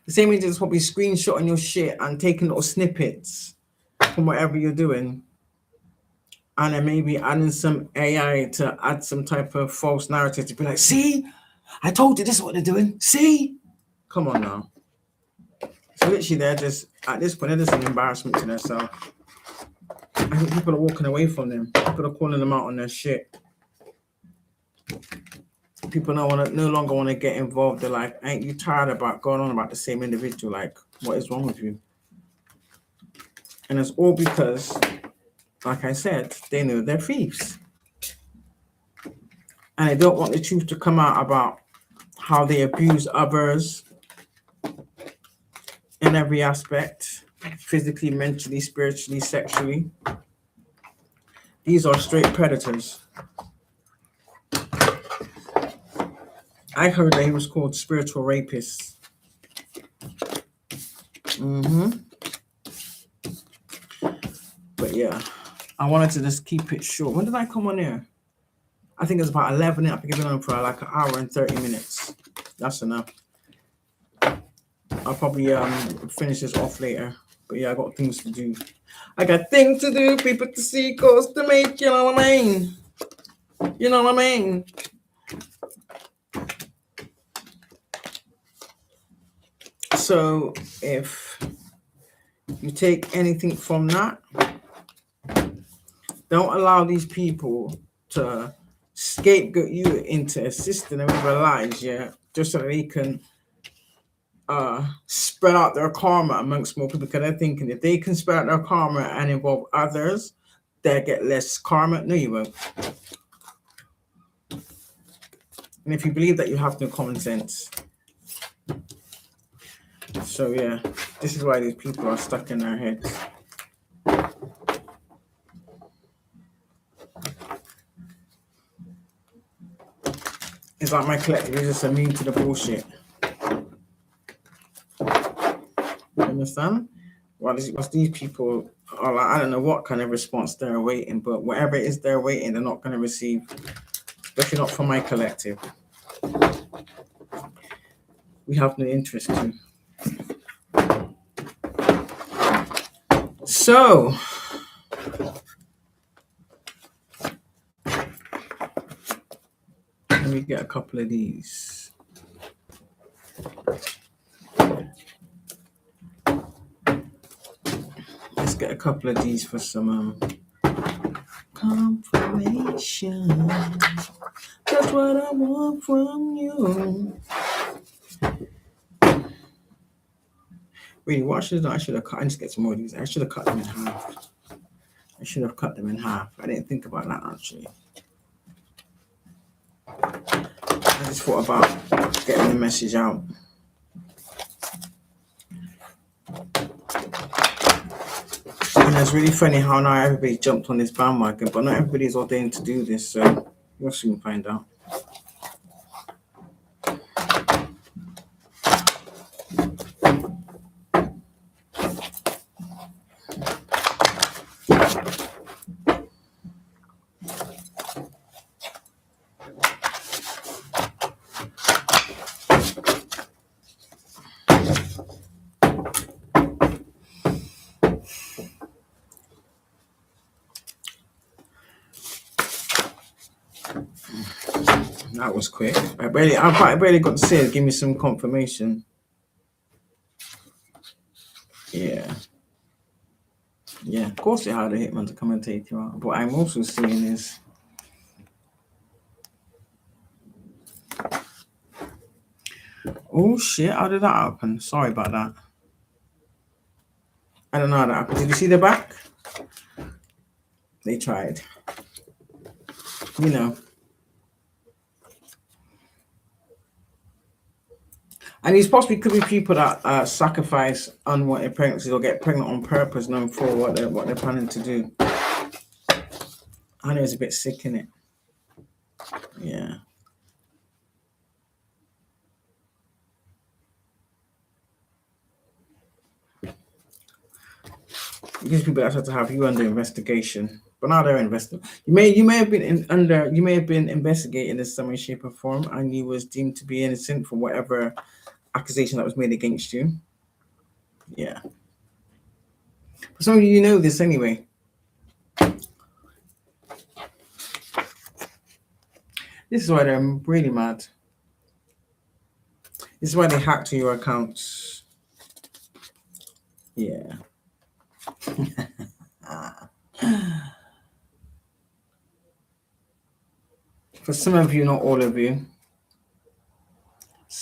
The same agent's probably screenshotting your shit and taking little snippets from whatever you're doing. And then maybe adding some AI to add some type of false narrative to be like, see, I told you this is what they're doing. See? Come on now. So literally they're just, at this point, they're just an embarrassment to themselves. I think people are walking away from them. People are calling them out on their shit. People no longer want to get involved. They're like, ain't you tired about going on about the same individual? Like, what is wrong with you? And it's all because, like I said, they know they're thieves. And they don't want the truth to come out about how they abuse others in every aspect, physically, mentally, spiritually, sexually. These are straight predators. I heard that he was called spiritual rapists. But yeah, I wanted to just keep it short. When did I come on here? I think it's about 11. I think I've been on for like an hour and 30 minutes. That's enough. I'll probably finish this off later. But yeah, I got things to do. I got things to do, people to see, goals to make, you know what I mean? You know what I mean? So if you take anything from that, don't allow these people to scapegoat you into assisting them with their lives, yeah, just so that they can spread out their karma amongst more people, because they're thinking if they can spread out their karma and involve others, they'll get less karma. No, you won't. And if you believe that, you have no common sense. So yeah, this is why these people are stuck in their heads. It's like my collective is just immune to the bullshit. You understand? Well, these people are like, I don't know what kind of response they're awaiting, but whatever it is they're waiting, they're not going to receive, especially not from my collective. We have no interest to. So, let me get a couple of these. Let's get a couple of these for some confirmation. That's what I want from you. Really, what should I should have cut? I need to get some more of these. I should have cut them in half. I didn't think about that actually. I just thought about getting the message out. And it's really funny how now everybody jumped on this bandwagon, but not everybody's ordained to do this, so you'll soon find out. That was quick. I barely got to say it. Give me some confirmation. Yeah. Yeah, of course they hired a hitman to come and take you out. But I'm also seeing is oh shit, how did that happen? Sorry about that. I don't know how that happened. Did you see the back? They tried. You know. And these possibly could be people that sacrifice unwanted pregnancies or get pregnant on purpose, knowing for what they're planning to do. I know it's a bit sick, innit? Yeah. These people that had to have you under investigation, but now they're investigating. You may have been investigated in some way, shape, or form, and you was deemed to be innocent for whatever accusation that was made against you. Yeah. But some of you know this anyway. This is why they're really mad. This is why they hacked your accounts. Yeah. For some of you, not all of you,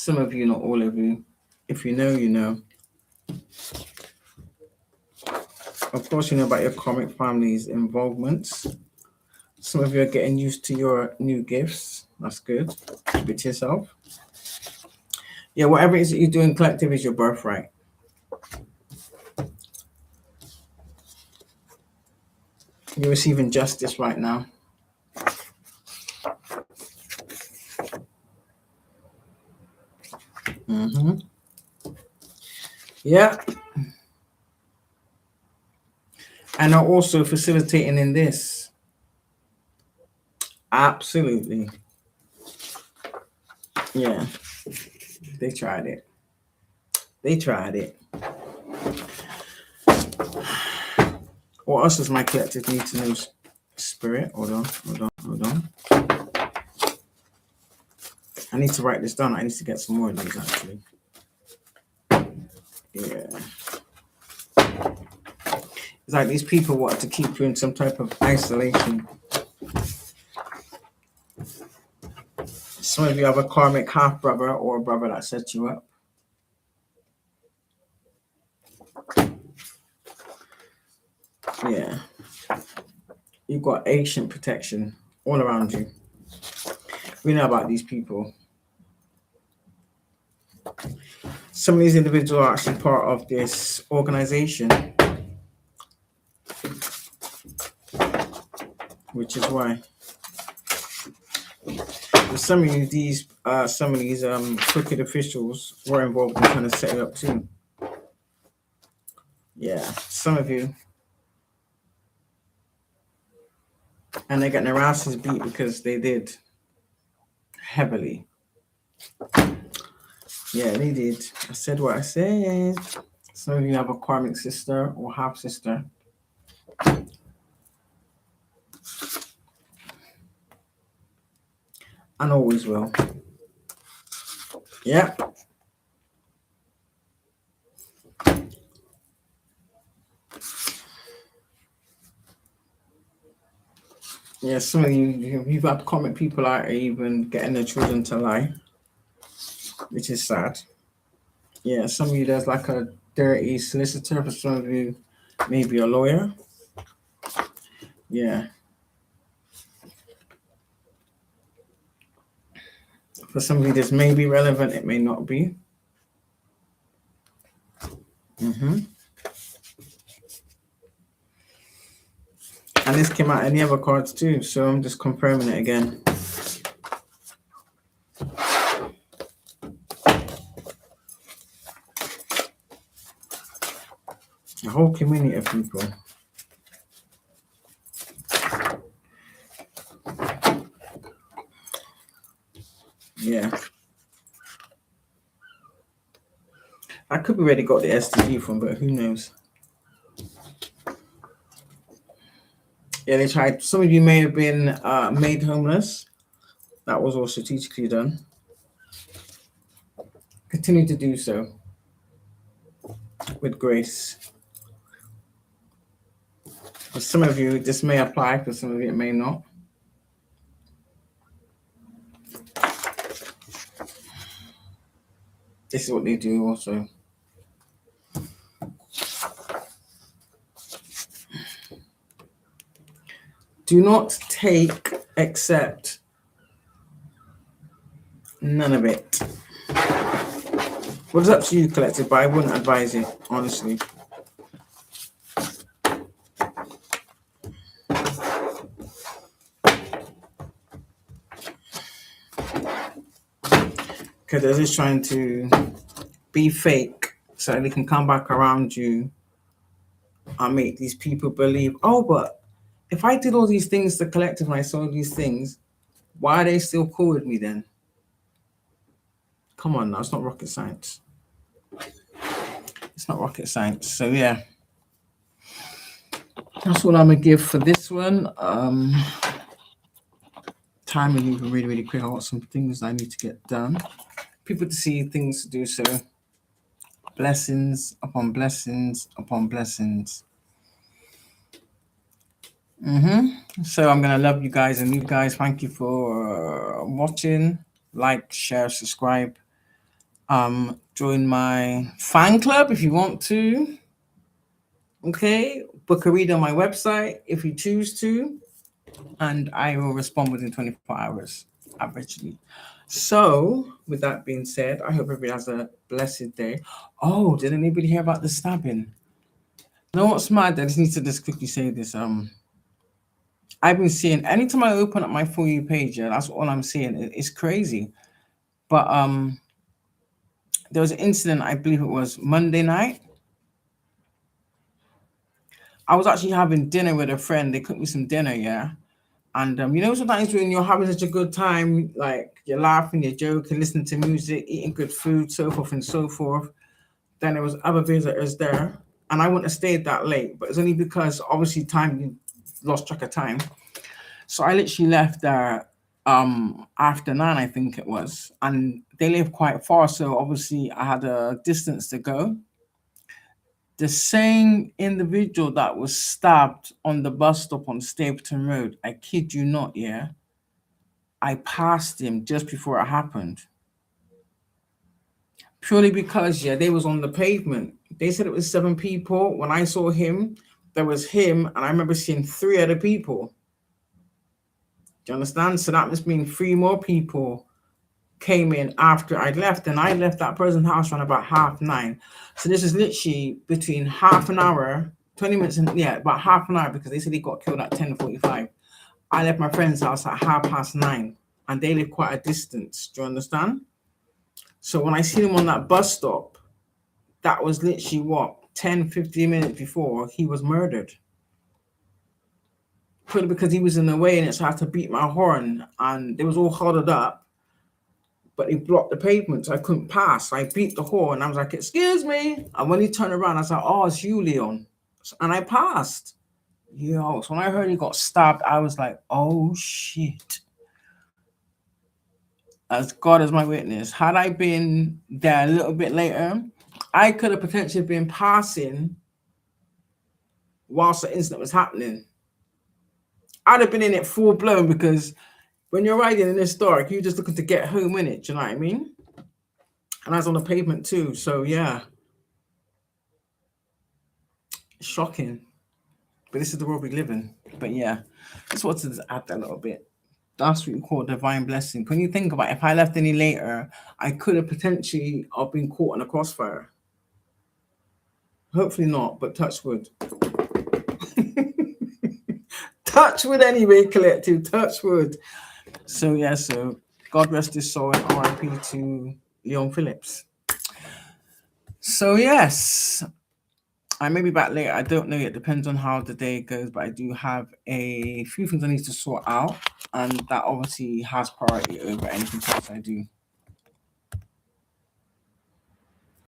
Some of you, not all of you. If you know, you know. Of course, you know about your karmic family's involvements. Some of you are getting used to your new gifts. That's good. Keep it to yourself. Yeah, whatever it is that you're doing, collective is your birthright. You're receiving justice right now. Yeah. And are also facilitating in this. Absolutely. Yeah. They tried it. They tried it. What else does my collective need to know? Spirit. Hold on. I need to write this down. I need to get some more of these actually. Yeah. It's like these people want to keep you in some type of isolation. Some of you have a karmic half brother or a brother that set you up. Yeah. You've got ancient protection all around you. We know about these people. Some of these individuals are actually part of this organization, which is why. Some of these crooked officials were involved in trying to set it up too. Yeah, some of you. And they're getting their asses beat because they did. Heavily. Yeah, they did. I said what I said. Some of you have a karmic sister or half sister. And always will. Yeah. Yeah, some of you've had karmic people are even getting their children to lie, which is sad. Yeah, some of you there's like a dirty solicitor. For some of you, maybe a lawyer. Yeah. For some of you, this may be relevant. It may not be. And this came out in the other cards too, so I'm just confirming it again. A whole community of people. Yeah. I could be where they got the STD from, but who knows? Yeah, they tried. Some of you may have been made homeless. That was all strategically done. Continue to do so with grace. For some of you, this may apply. For some of you, it may not. This is what they do also. Do not take, accept none of it. Well, it's up to you, collective, but I wouldn't advise it, honestly. Because they're just trying to be fake so they can come back around you and make these people believe, oh, but if I did all these things to collective and I saw these things, why are they still cool with me then? Come on now, it's not rocket science. It's not rocket science. So yeah. That's what I'm gonna give for this one. Time is moving really, really quick. I got some things I need to get done. People to see, things to do, so blessings upon blessings upon blessings. So I'm gonna love you guys, and you guys, thank you for watching. Like, share, subscribe. Join my fan club if you want to. Okay, book a read on my website if you choose to, and I will respond within 24 hours, averagely. So, with that being said, I hope everybody has a blessed day. Oh, did anybody hear about the stabbing? You know what's mad? I just need to just quickly say this. I've been seeing anytime I open up my For You page, yeah, that's all I'm seeing. It's crazy. But there was an incident, I believe it was Monday night. I was actually having dinner with a friend. They cooked me some dinner, yeah. And sometimes when you're having such a good time, like you're laughing, you're joking, listening to music, eating good food, so forth and so forth. Then there was other visitors there, and I wouldn't have stayed that late, but it's only because obviously time you lost track of time. So I literally left there after 9, I think it was, and they live quite far, so obviously I had a distance to go. The same individual that was stabbed on the bus stop on Stapleton Road, I kid you not, yeah, I passed him just before it happened. Purely because, yeah, they was on the pavement. They said it was 7 people. When I saw him, there was him, and I remember seeing 3 other people. Do you understand? So that must mean 3 more people came in after I left, and I left that person's house around about 9:30. So this is literally between half an hour, 20 minutes, and yeah, about half an hour, because they said he got killed at 10:45. I left my friend's house at 9:30, and they live quite a distance. Do you understand? So when I seen him on that bus stop, that was literally what, 10, 15 minutes before he was murdered. Purely because he was in the way, and it's had to beat my horn, and they was all huddled up, but he blocked the pavement, so I couldn't pass. So I beat the horn. I was like, "Excuse me!" And when he turned around, I was like, "Oh, it's you, Leon," and I passed. Yo, so when I heard he got stabbed, I was like, "Oh shit!" As God is my witness, had I been there a little bit later, I could have potentially been passing whilst the incident was happening. I'd have been in it full blown, because when you're riding in this dark, you're just looking to get home in it. Do you know what I mean? And I was on the pavement too. So yeah, shocking. But this is the world we live in. But yeah, just wanted to add that a little bit. That's what you call divine blessing. When you think about it, if I left any later, I could have potentially been caught in a crossfire. Hopefully not, but touch wood. Touch wood anyway, collective. Touch wood. So yeah, so God rest his soul, and RIP to Leon Phillips. So yes, I may be back later. I don't know yet. Depends on how the day goes. But I do have a few things I need to sort out, and that obviously has priority over anything else I do.